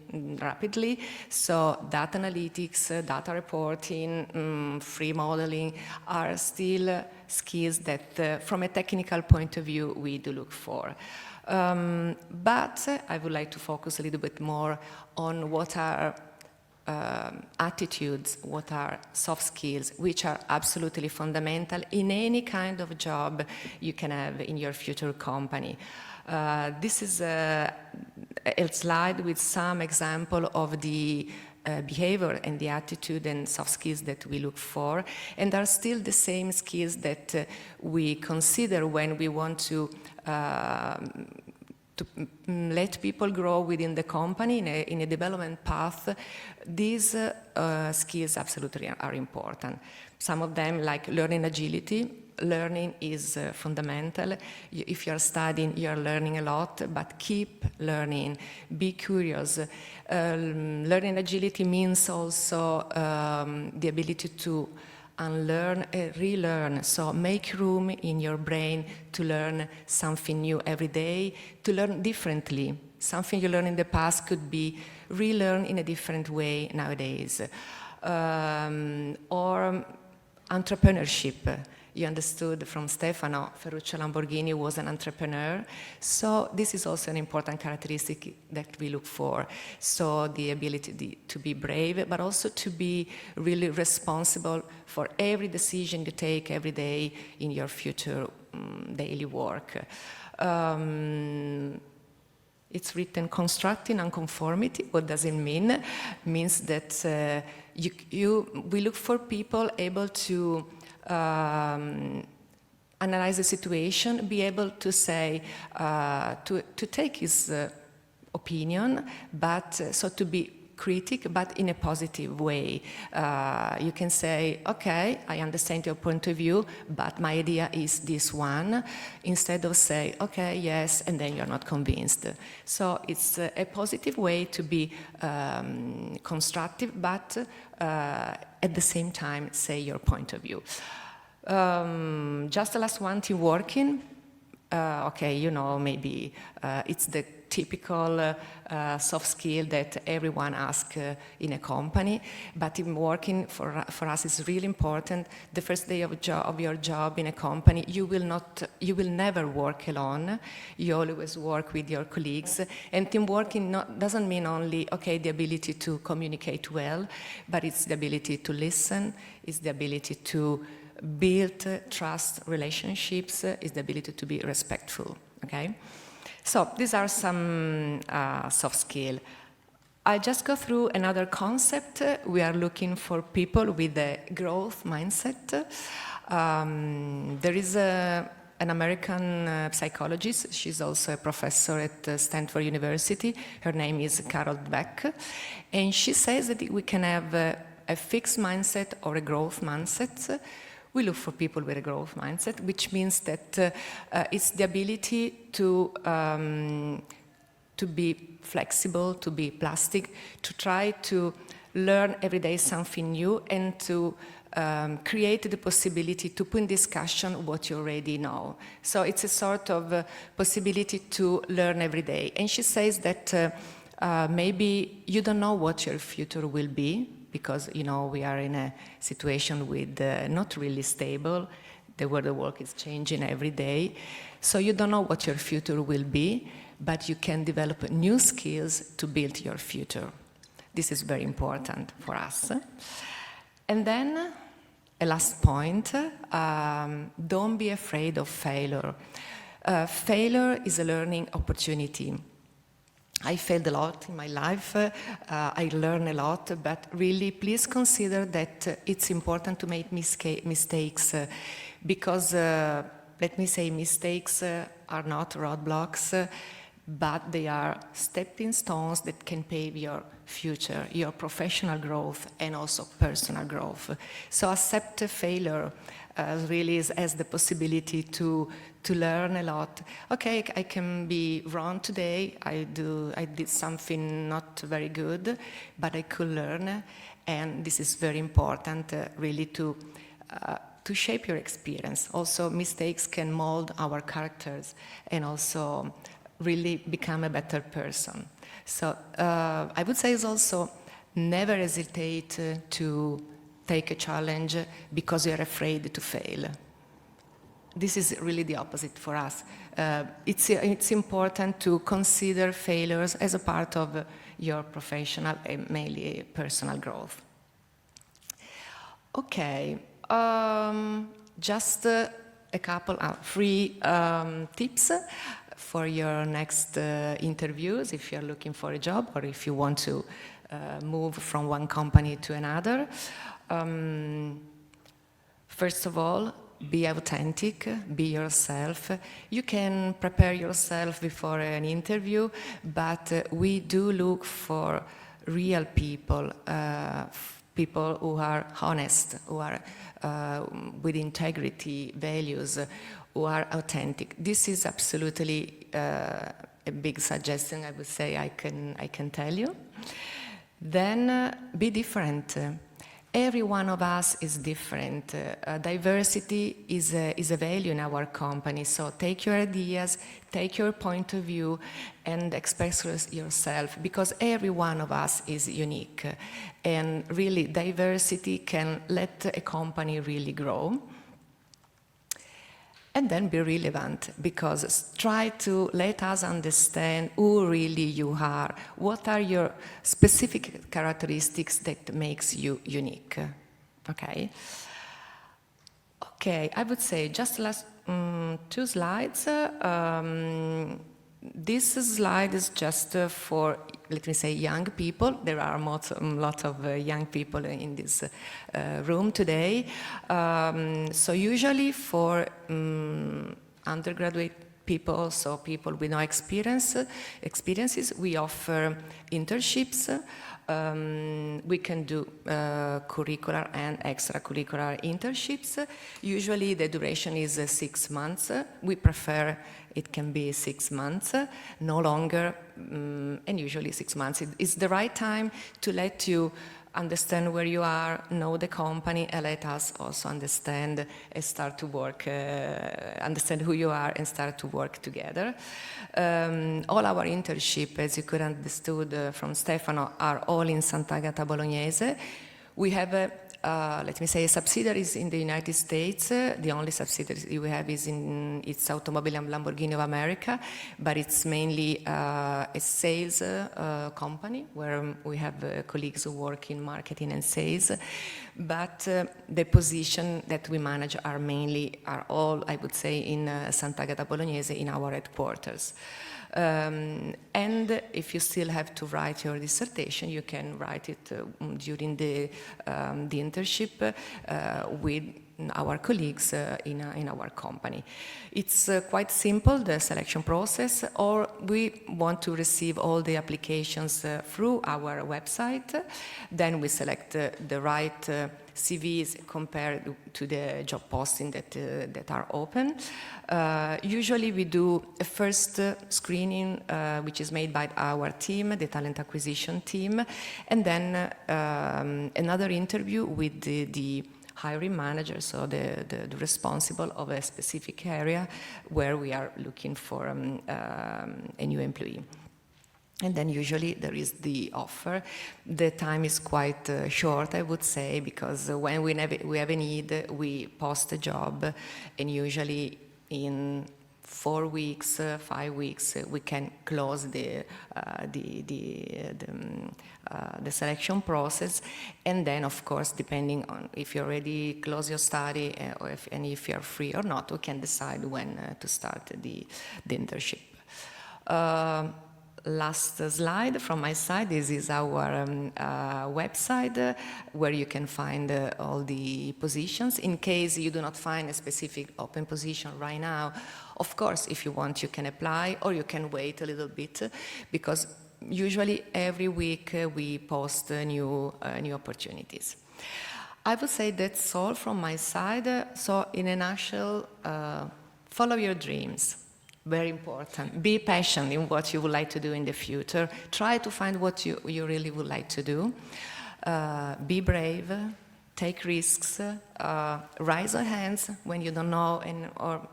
rapidly. So data analytics, data reporting, free modeling are still skills that from a technical point of view we do look for. But I would like to focus a little bit more on what are attitudes, what are soft skills, which are absolutely fundamental in any kind of job you can have in your future company. This is a slide with some example of the behavior and the attitude and soft skills that we look for, and are still the same skills that we consider when we want to let people grow within the company in a development path. These skills absolutely are important. Some of them, like learning agility. Learning is fundamental. If you are studying, you are learning a lot, but keep learning, be curious. Learning agility means also the ability to unlearn and relearn. So make room in your brain to learn something new every day, to learn differently. Something you learned in the past could be relearned in a different way nowadays. Or entrepreneurship. you understood from Stefano, Ferruccio Lamborghini was an entrepreneur. So this is also an important characteristic that we look for. So the ability to be brave, but also to be really responsible for every decision you take every day in your future daily work. It's written constructing nonconformity. What does it mean? Means that we look for people able to analyze the situation, be able to say, to take his opinion, but so to be critic, but in a positive way. You can say, okay, I understand your point of view, but my idea is this one, instead of say, okay, yes, and then you're not convinced. So it's a positive way to be constructive, but at the same time say your point of view. Just the last one, team working. Okay, you know, maybe it's the typical soft skill that everyone asks in a company, but team working for us is really important. The first day of your job in a company, you will never work alone. You always work with your colleagues, and team working doesn't mean only, okay, the ability to communicate well, but it's the ability to listen, it's the ability to build trust relationships, is the ability to be respectful, okay? So these are some soft skills. I just go through another concept. We are looking for people with a growth mindset. There is an American psychologist. She's also a professor at Stanford University. Her name is Carol Dweck. And she says that we can have a fixed mindset or a growth mindset. We look for people with a growth mindset, which means that it's the ability to be flexible, to be plastic, to try to learn every day something new, and to create the possibility to put in discussion what you already know. So it's a sort of possibility to learn every day. And she says that maybe you don't know what your future will be, because, you know, we are in a situation with not really stable. The world of work is changing every day. So you don't know what your future will be, but you can develop new skills to build your future. This is very important for us. And then a last point, don't be afraid of failure. Failure is a learning opportunity. I failed a lot in my life, I learned a lot, but really please consider that it's important to make mistakes, because, let me say, mistakes are not roadblocks, but they are stepping stones that can pave your future, your professional growth, and also personal growth. So accept failure really as the possibility to learn a lot. Okay, I can be wrong today, I did something not very good, but I could learn, and this is very important, really to shape your experience. Also, mistakes can mold our characters and also really become a better person. So I would say is also never hesitate to take a challenge because you're afraid to fail. This is really the opposite for us. It's important to consider failures as a part of your professional and mainly personal growth. Okay, just a couple of free tips for your next interviews if you're looking for a job or if you want to move from one company to another. First of all, be authentic, be yourself. You can prepare yourself before an interview, but we do look for real people, people who are honest, who are with integrity, values, who are authentic. This is absolutely a big suggestion, I would say, I can tell you. Then be different. Every one of us is different. Diversity is a value in our company, so take your ideas, take your point of view, and express yourself, because every one of us is unique. And really, diversity can let a company really grow. And then be relevant, because try to let us understand who really you are. What are your specific characteristics that makes you unique? Okay. Okay, I would say just last 2 slides. This slide is just for, let me say, young people. There are lots of young people in this room today. So usually for undergraduate people, so people with no experiences, we offer internships. We can do curricular and extracurricular internships. Usually the duration is 6 months. We prefer it can be 6 months, no longer, and usually 6 months. It's the right time to let you understand where you are, know the company, and let us also understand and start to work, understand who you are and start to work together. All our internship, as you could understood from Stefano, are all in Sant'Agata Bolognese. We have let me say, subsidiaries in the United States. The only subsidiary we have is it's Automobili Lamborghini of America, but it's mainly a sales company where we have colleagues who work in marketing and sales. But the position that we manage are all, I would say, in Sant'Agata Bolognese in our headquarters. And if you still have to write your dissertation, you can write it during the internship with our colleagues in our company. It's quite simple, the selection process, or we want to receive all the applications through our website. Then we select the right CVs compared to the job posting that are open. Usually we do a first screening, which is made by our team, the talent acquisition team, and then another interview with the hiring manager, so the responsible of a specific area where we are looking for a new employee. And then usually there is the offer. The time is quite short, I would say, because when we have a need, we post a job, and usually in 4 weeks, 5 weeks, we can close the selection process. And then, of course, depending on if you already close your study and if you're free or not, we can decide when to start the internship. Last slide from my side. This is our website where you can find all the positions. In case you do not find a specific open position right now, of course, if you want, you can apply, or you can wait a little bit, because usually every week we post new opportunities. I would say that's all from my side. So in a nutshell, follow your dreams. Very important. Be passionate in what you would like to do in the future. Try to find what you really would like to do. Be brave. Take risks. Raise your hands when you don't know, or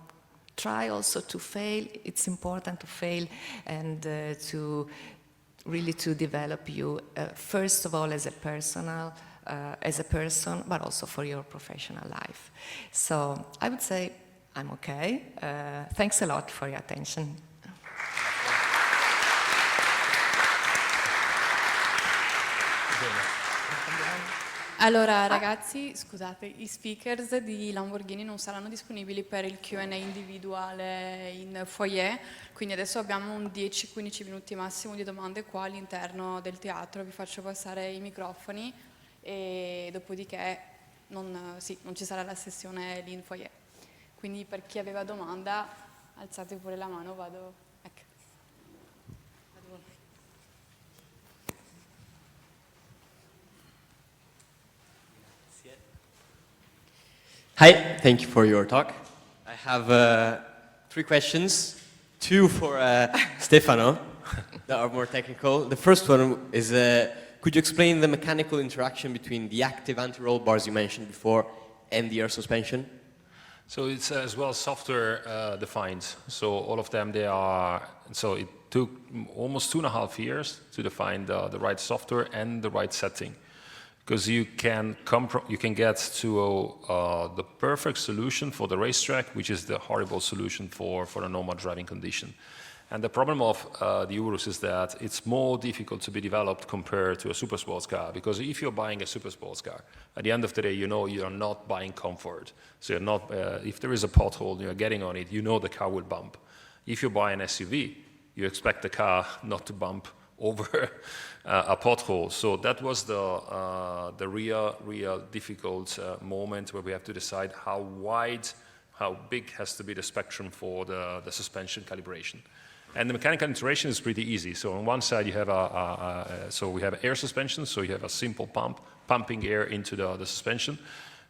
try also to fail. It's important to fail and to really to develop you, first of all as a person, but also for your professional life. So I would say I'm okay. Thanks a lot for your attention. Allora ragazzi, scusate, i speakers di Lamborghini non saranno disponibili per il Q&A individuale in foyer, quindi adesso abbiamo un 10-15 minuti massimo di domande qua all'interno del teatro. Vi faccio passare i microfoni e dopodiché non ci sarà la sessione lì in foyer. Quindi per chi aveva domanda, alzate pure la mano, vado. Ecco. Hi, thank you for your talk. I have 3 questions, 2 for Stefano that are more technical. The first one is, could you explain the mechanical interaction between the active anti-roll bars you mentioned before and the air suspension? So it's as well software defined. So all of them, so it took almost 2.5 years to define the right software and the right setting. because you can get to the perfect solution for the racetrack, which is the horrible solution for a normal driving condition. And the problem of the Urus is that it's more difficult to be developed compared to a super sports car, because if you're buying a super sports car, at the end of the day, you know you are not buying comfort. So you're not, if there is a pothole and you're getting on it, you know the car will bump. If you buy an SUV, you expect the car not to bump over a pothole. So that was the real difficult moment where we have to decide how wide, how big has to be the spectrum for the suspension calibration. And the mechanical integration is pretty easy. So on one side you have we have air suspension, so you have a simple pumping air into the suspension.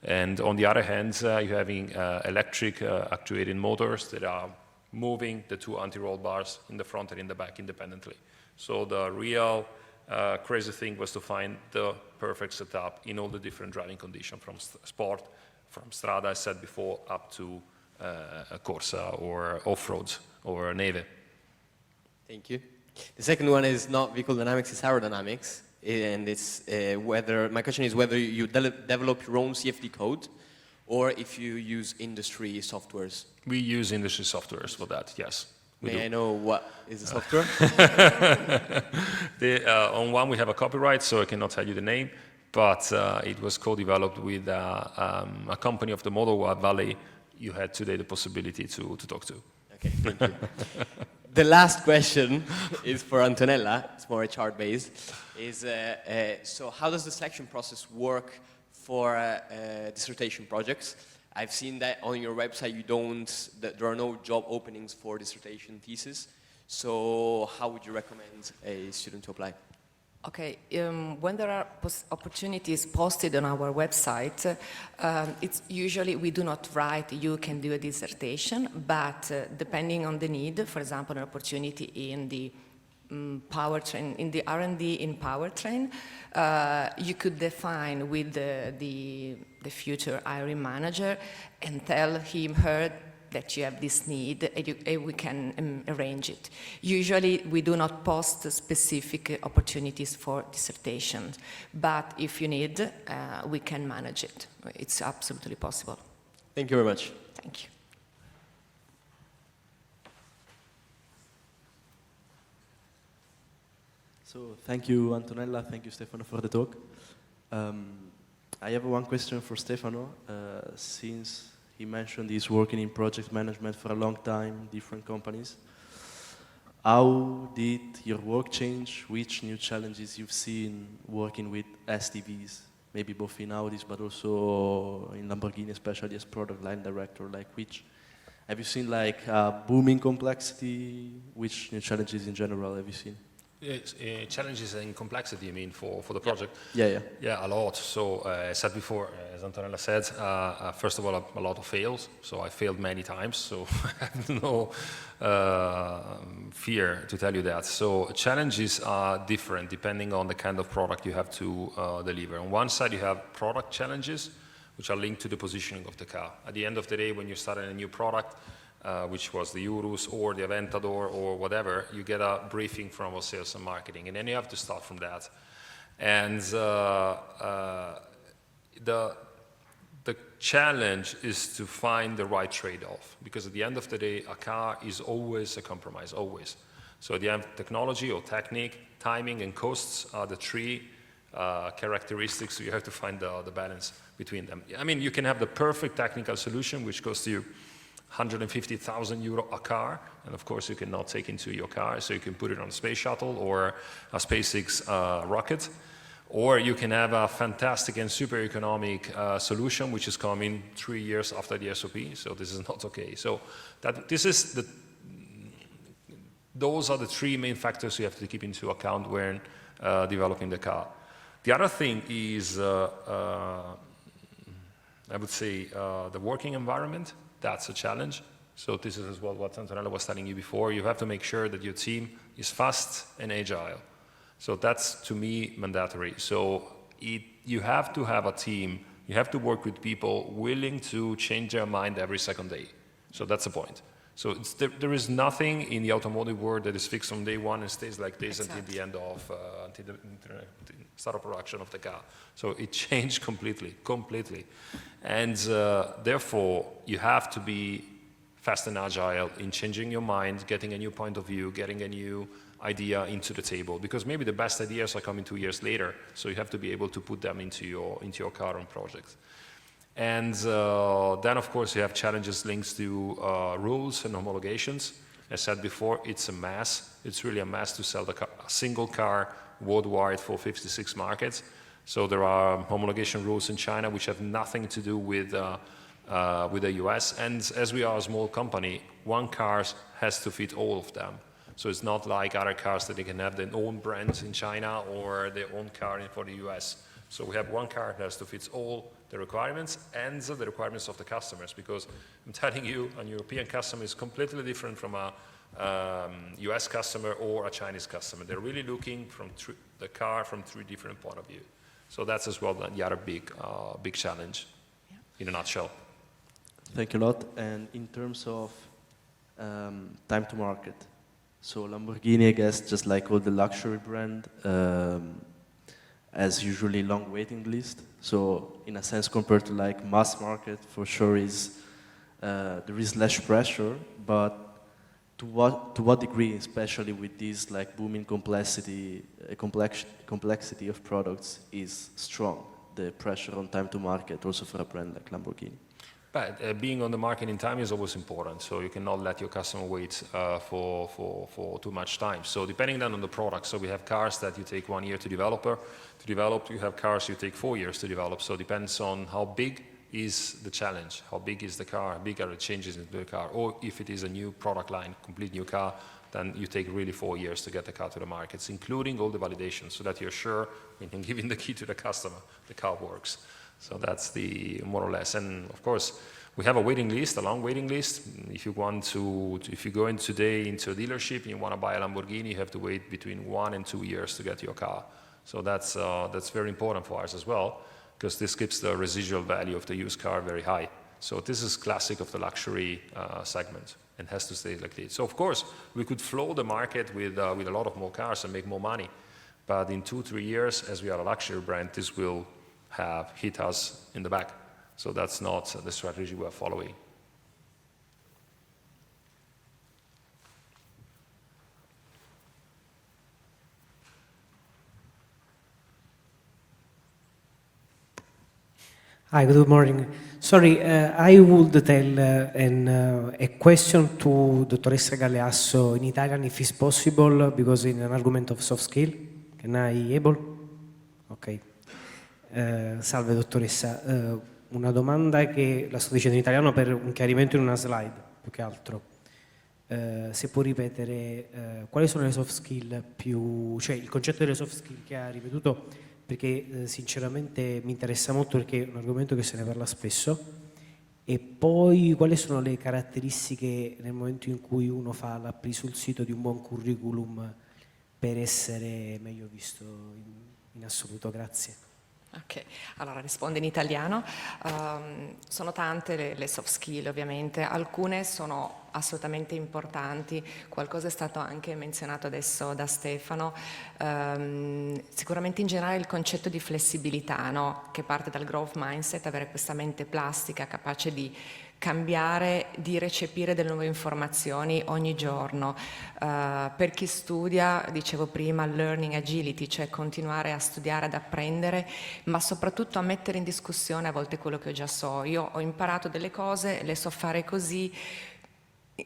And on the other hand, you're having electric actuated motors that are moving the two anti-roll bars in the front and in the back independently. So the real crazy thing was to find the perfect setup in all the different driving conditions, from sport, from strada, I said before, up to Corsa or off-road or neve. Thank you. The second one is not vehicle dynamics, it's aerodynamics. And it's my question is whether you develop your own CFD code or if you use industry softwares. We use industry softwares for that, yes. May I know what is the software? On one we have a copyright, so I cannot tell you the name, but it was co-developed with a company of the Motor Valley you had today the possibility to talk to. Okay, thank you. The last question is for Antonella. It's more HR-based. So how does the selection process work for dissertation projects? I've seen that on your website there are no job openings for dissertation thesis. So how would you recommend a student to apply? Okay, when there are opportunities posted on our website, it's usually we do not write you can do a dissertation, but depending on the need, for example, an opportunity in the powertrain, in the R&D in powertrain, you could define with the future hiring manager and tell him, her, that you have this need, and we can arrange it. Usually, we do not post specific opportunities for dissertations, but if you need, we can manage it. It's absolutely possible. Thank you very much. Thank you. So, thank you, Antonella. Thank you, Stefano, for the talk. I have one question for Stefano. Since he mentioned he's working in project management for a long time, different companies. How did your work change? Which new challenges you've seen working with SDVs? Maybe both in Audis, but also in Lamborghini, especially as product line director. Like, which have you seen like booming complexity? Which new challenges in general have you seen? Challenges in complexity, I mean, for the project? Yeah. Yeah, a lot. So, I said before, as Antonella said, first of all, a lot of fails. So I failed many times, so I have no fear to tell you that. So challenges are different depending on the kind of product you have to deliver. On one side, you have product challenges, which are linked to the positioning of the car. At the end of the day, when you start a new product, which was the Urus or the Aventador or whatever, you get a briefing from our sales and marketing, and then you have to start from that. And the challenge is to find the right trade-off, because at the end of the day, a car is always a compromise, always. So at the end, technology or technique, timing, and costs are the three characteristics, so you have to find the balance between them. I mean, you can have the perfect technical solution, which costs you 150,000 euro a car, and of course you cannot take into your car, so you can put it on a space shuttle or a SpaceX rocket, or you can have a fantastic and super economic solution which is coming 3 years after the SOP, so this is not okay. So those are the three main factors you have to keep into account when developing the car. The other thing is, I would say, the working environment. That's a challenge. So this is as well what Antonella was telling you before. You have to make sure that your team is fast and agile. So that's, to me, mandatory. So you have to have a team. You have to work with people willing to change their mind every second day. So that's the point. So there is nothing in the automotive world that is fixed from day one and stays like this until the end of, until the start of production of the car. So it changed completely. And therefore, you have to be fast and agile in changing your mind, getting a new point of view, getting a new idea into the table, because maybe the best ideas are coming 2 years later, so you have to be able to put them into your current project. And then, of course, you have challenges linked to rules and homologations. As said before, it's a mess. It's really a mess to sell a single car worldwide for 56 markets. So there are homologation rules in China which have nothing to do with the US. And as we are a small company, one car has to fit all of them. So it's not like other cars that they can have their own brand in China or their own car for the US. So we have one car that has to fit all the requirements and the requirements of the customers, because I'm telling you, a European customer is completely different from a US customer or a Chinese customer. They're really looking from the car from 3 different points of view. So that's as well the other big challenge, in a nutshell. Thank you a lot. And in terms of time to market, so Lamborghini, I guess, just like all the luxury brand, has usually long waiting list. So in a sense, compared to like mass market, for sure there is less pressure. But to what degree, especially with this like booming complexity of products, is strong? The pressure on time to market, also for a brand like Lamborghini. But being on the market in time is always important, so you cannot let your customer wait for too much time. So depending then on the product, so we have cars that you take 1 year to develop, you have cars you take 4 years to develop, so it depends on how big is the challenge, how big is the car, how big are the changes in the car, or if it is a new product line, complete new car, then you take really 4 years to get the car to the markets, including all the validations, so that you're sure when you're giving the key to the customer, the car works. So that's the more or less. And of course, we have a waiting list, a long waiting list. If you go in today into a dealership and you want to buy a Lamborghini, you have to wait between 1 and 2 years to get your car. So that's very important for us as well, because this keeps the residual value of the used car very high. So this is classic of the luxury segment and has to stay like this. So of course, we could flow the market with a lot of more cars and make more money. But in 2-3 years, as we are a luxury brand, this will have hit us in the back. So that's not the strategy we're following. Hi, good morning. Sorry, I would tell a question to Dottoressa Galeasso in Italian, if it's possible, because in an argument of soft skill. Can I able? Ok. Salve dottoressa, una domanda che la sto dicendo in italiano per un chiarimento in una slide, più che altro. Se può ripetere quali sono le soft skill cioè il concetto delle soft skill che ha ripetuto, perché sinceramente mi interessa molto, perché è un argomento che se ne parla spesso, e poi quali sono le caratteristiche nel momento in cui uno fa l'appli sul sito di un buon curriculum per essere meglio visto in assoluto. Grazie. Ok, allora rispondo in italiano. Sono tante le soft skill ovviamente, alcune sono assolutamente importanti, qualcosa è stato anche menzionato adesso da Stefano, sicuramente in generale il concetto di flessibilità, no? Che parte dal growth mindset, avere questa mente plastica capace di cambiare, di recepire delle nuove informazioni ogni giorno. Per chi studia, dicevo prima, learning agility, cioè continuare a studiare, ad apprendere, ma soprattutto a mettere in discussione a volte quello che già so. Io ho imparato delle cose, le so fare così.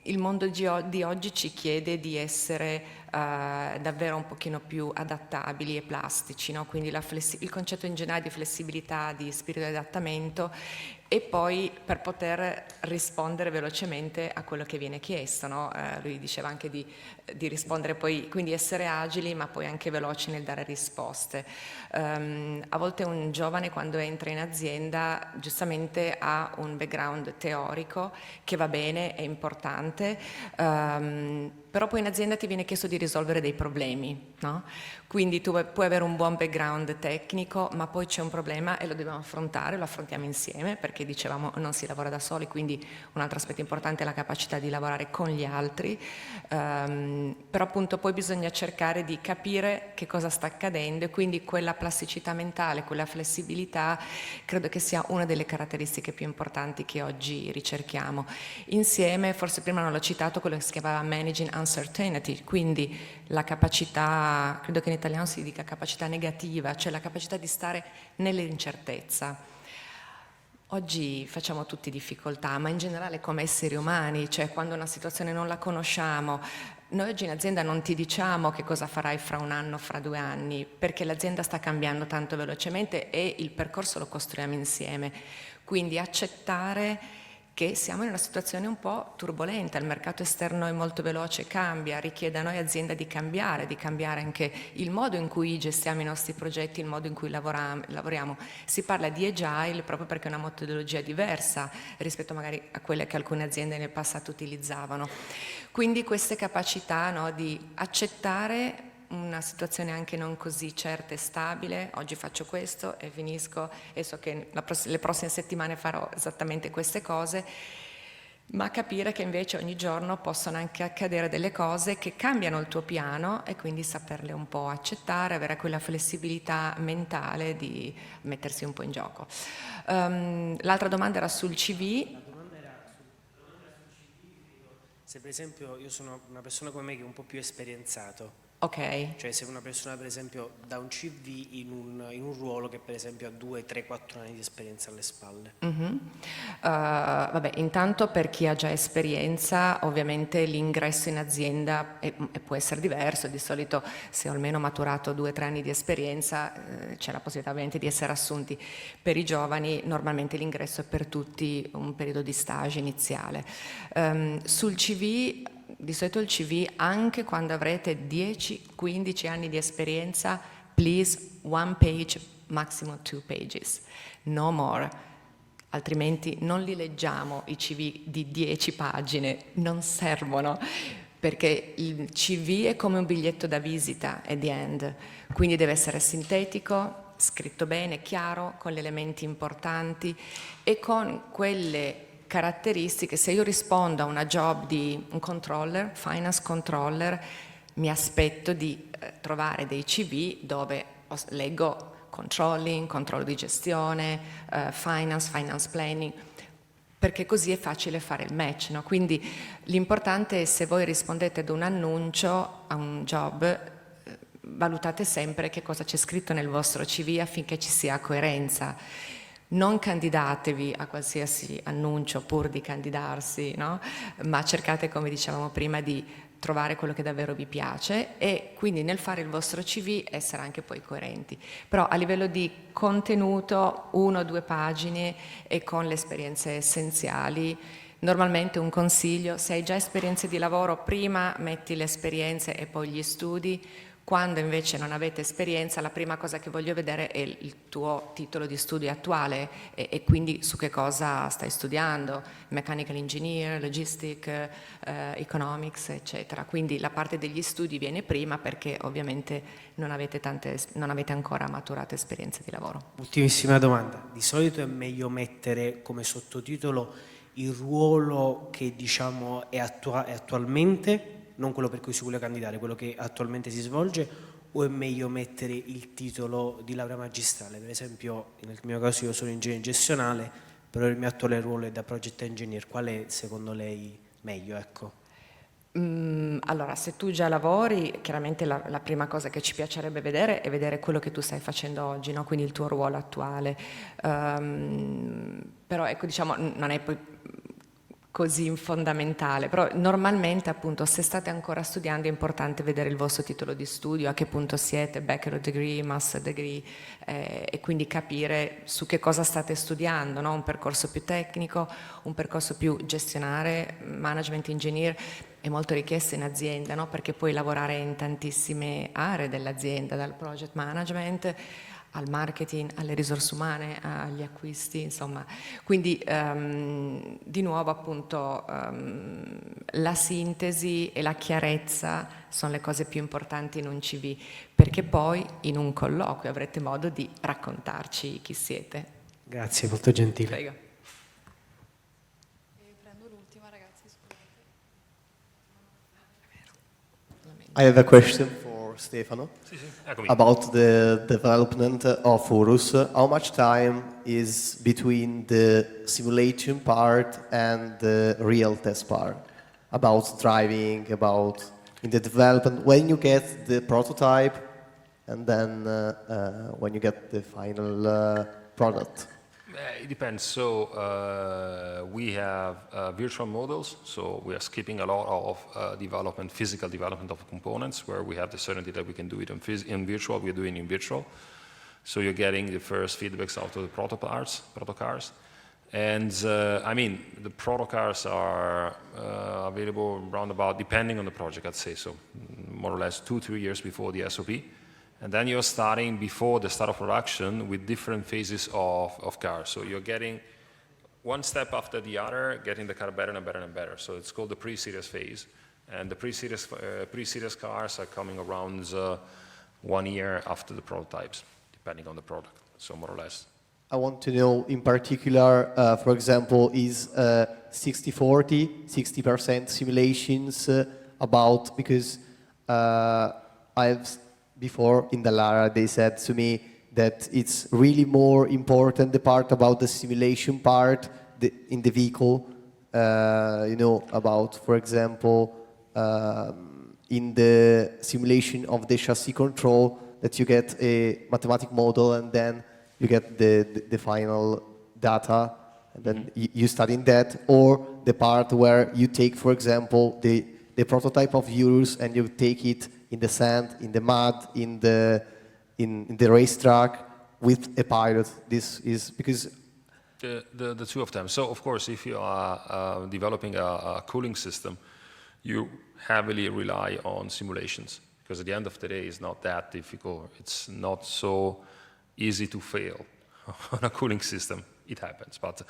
Il mondo di oggi ci chiede di essere davvero un pochino più adattabili e plastici, no? Quindi il concetto in generale di flessibilità, di spirito di adattamento, e poi per poter rispondere velocemente a quello che viene chiesto, no? Lui diceva anche di rispondere poi, quindi essere agili ma poi anche veloci nel dare risposte. A volte un giovane quando entra in azienda giustamente ha un background teorico che va bene, è importante, però poi in azienda ti viene chiesto di risolvere dei problemi, no? Quindi tu puoi avere un buon background tecnico, ma poi c'è un problema e lo dobbiamo affrontare, lo affrontiamo insieme, perché dicevamo non si lavora da soli, quindi un altro aspetto importante è la capacità di lavorare con gli altri, però appunto poi bisogna cercare di capire che cosa sta accadendo e quindi quella plasticità mentale, quella flessibilità, credo che sia una delle caratteristiche più importanti che oggi ricerchiamo. Insieme, forse prima non l'ho citato, quello che si chiamava managing uncertainty, quindi la capacità, credo che in italiano si dica capacità negativa, cioè la capacità di stare nell'incertezza. Oggi facciamo tutti difficoltà, ma in generale come esseri umani, cioè quando una situazione non la conosciamo, noi oggi in azienda non ti diciamo che cosa farai fra un anno, fra 2 anni, perché l'azienda sta cambiando tanto velocemente e il percorso lo costruiamo insieme. Quindi accettare che siamo in una situazione un po' turbolenta, il mercato esterno è molto veloce, cambia, richiede a noi azienda di cambiare anche il modo in cui gestiamo i nostri progetti, il modo in cui lavoriamo. Si parla di agile proprio perché è una metodologia diversa rispetto magari a quelle che alcune aziende nel passato utilizzavano. Quindi queste capacità, no, di accettare una situazione anche non così certa e stabile, oggi faccio questo e finisco e so che le prossime settimane farò esattamente queste cose, ma capire che invece ogni giorno possono anche accadere delle cose che cambiano il tuo piano e quindi saperle un po' accettare, avere quella flessibilità mentale di mettersi un po' in gioco. L'altra domanda era sul CV. Se per esempio io sono una persona come me che è un po' più esperienzato, Ok. cioè se una persona per esempio dà un CV in un ruolo che per esempio ha 2, 3, 4 anni di esperienza alle spalle. Vabbè, intanto per chi ha già esperienza ovviamente l'ingresso in azienda può essere diverso, di solito se ho almeno maturato 2 o 3 anni di esperienza c'è la possibilità ovviamente di essere assunti. Per i giovani normalmente l'ingresso è per tutti un periodo di stage iniziale. Sul CV, di solito il CV, anche quando avrete 10-15 anni di esperienza, please 1 page, maximum 2 pages, no more, altrimenti non li leggiamo i CV di 10 pagine, non servono, perché il CV è come un biglietto da visita at the end, quindi deve essere sintetico, scritto bene, chiaro, con gli elementi importanti e con quelle caratteristiche. Se io rispondo a una job di un controller, finance controller, mi aspetto di trovare dei CV dove leggo controlling, controllo di gestione, finance planning, perché così è facile fare il match, no? Quindi l'importante è, se voi rispondete ad un annuncio, a un job, valutate sempre che cosa c'è scritto nel vostro CV affinché ci sia coerenza. Non candidatevi a qualsiasi annuncio pur di candidarsi, no? Ma cercate, come dicevamo prima, di trovare quello che davvero vi piace e quindi nel fare il vostro CV essere anche poi coerenti. Però a livello di contenuto, 1 o 2 pagine e con le esperienze essenziali. Normalmente un consiglio: se hai già esperienze di lavoro, prima metti le esperienze e poi gli studi. Quando invece non avete esperienza, la prima cosa che voglio vedere è il tuo titolo di studio attuale e quindi su che cosa stai studiando, mechanical engineer, logistic, economics, eccetera. Quindi la parte degli studi viene prima perché ovviamente non avete ancora maturato esperienze di lavoro. Ultimissima domanda, di solito è meglio mettere come sottotitolo il ruolo che diciamo è attualmente, non quello per cui si vuole candidare, quello che attualmente si svolge, o è meglio mettere il titolo di laurea magistrale? Per esempio, nel mio caso io sono ingegnere gestionale, però il mio attuale ruolo è da project engineer. Qual è secondo lei meglio? Ecco. Allora, se tu già lavori, chiaramente la prima cosa che ci piacerebbe vedere è vedere quello che tu stai facendo oggi, no? Quindi il tuo ruolo attuale. Però ecco, diciamo, non è poi così fondamentale, però normalmente appunto se state ancora studiando è importante vedere il vostro titolo di studio, a che punto siete, bachelor degree, master degree, e quindi capire su che cosa state studiando, no? Un percorso più tecnico, un percorso più gestionale, management engineer è molto richiesto in azienda, no? Perché puoi lavorare in tantissime aree dell'azienda, dal project management al marketing, alle risorse umane, agli acquisti, insomma. Quindi di nuovo appunto la sintesi e la chiarezza sono le cose più importanti in un CV, perché poi in un colloquio avrete modo di raccontarci chi siete. Grazie, molto gentile. Prego. Prendo l'ultima, ragazzi, scusate. I have a question for Stefano Sì, sì, eccomi. about the development of Urus. How much time is between the simulation part and the real test part? About driving, about in the development, when you get the prototype and then when you get the final product? It depends. So we have virtual models. So we are skipping a lot of development, physical development of components, where we have the certainty that we can do it in virtual. We're doing in virtual. So you're getting the first feedbacks out of the protocars. And I mean, the protocars are available round about, depending on the project, I'd say so, more or less 2-3 years before the SOP. And then you're starting before the start of production with different phases of cars. So you're getting one step after the other, getting the car better and better and better. So it's called the pre-series phase. And the pre-series cars are coming around 1 year after the prototypes, depending on the product, so more or less. I want to know in particular, for example, is 60-40, 60% simulations about, because before in the Lara they said to me that it's really more important the part about the simulation part in the vehicle, you know, about, for example, in the simulation of the chassis control, that you get a mathematic model and then you get the final data, and then you study in that, or the part where you take, for example, the prototype of Urus and you take it in the sand, in the mud, in the racetrack with a pilot. This is because the two of them. So of course, if you are developing a cooling system, you heavily rely on simulations, because at the end of the day, it's not that difficult. It's not so easy to fail on a cooling system. It happens, but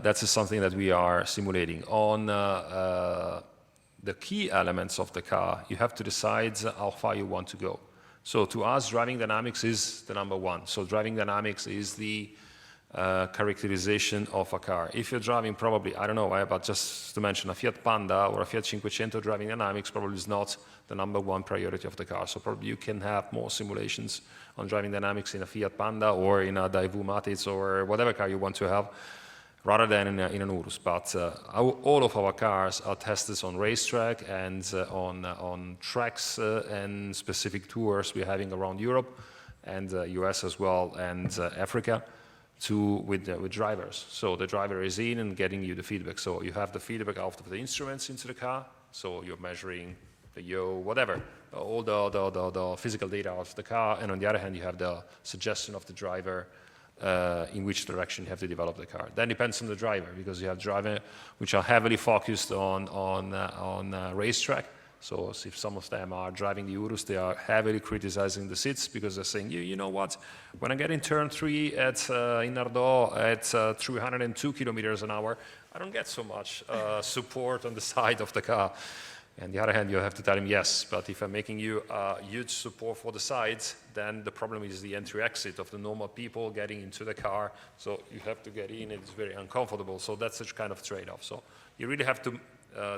that's something that we are simulating. On the key elements of the car, you have to decide how far you want to go. So to us, driving dynamics is the number one. So driving dynamics is the characterization of a car. If you're driving probably, I don't know, but just to mention a Fiat Panda or a Fiat 500, driving dynamics probably is not the number one priority of the car. So probably you can have more simulations on driving dynamics in a Fiat Panda or in a Daewoo Matiz or whatever car you want to have, rather than in an Urus. But all of our cars are tested on racetrack and on tracks and specific tours we're having around Europe and US as well, and Africa, with drivers. So the driver is in and getting you the feedback. So you have the feedback out of the instruments into the car. So you're measuring the yaw, whatever, all the physical data of the car. And on the other hand, you have the suggestion of the driver in which direction you have to develop the car. Then depends on the driver, because you have drivers which are heavily focused on racetrack. So if some of them are driving the Urus, they are heavily criticizing the seats, because they're saying, you know what, when I get in turn 3 in Nardò at 302 kilometers an hour, I don't get so much support on the side of the car. On the other hand, you have to tell him, yes, but if I'm making you huge support for the sides, then the problem is the entry-exit of the normal people getting into the car. So you have to get in, it's very uncomfortable. So that's such kind of trade-off. So you really have to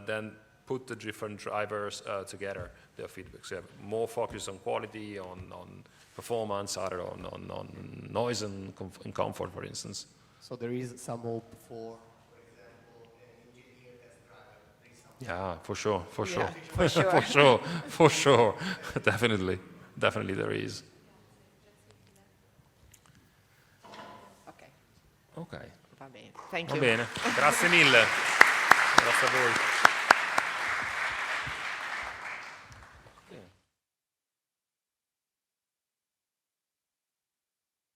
then put the different drivers together, their feedback. So you have more focus on quality, on performance, other on noise and comfort, for instance. so there is some hope for example, an engineer test driver. Yeah, for sure, for sure, Yeah, for sure. for sure, definitely there is. Ok, Ok, va bene. Thank va you. bene, grazie mille, grazie a voi.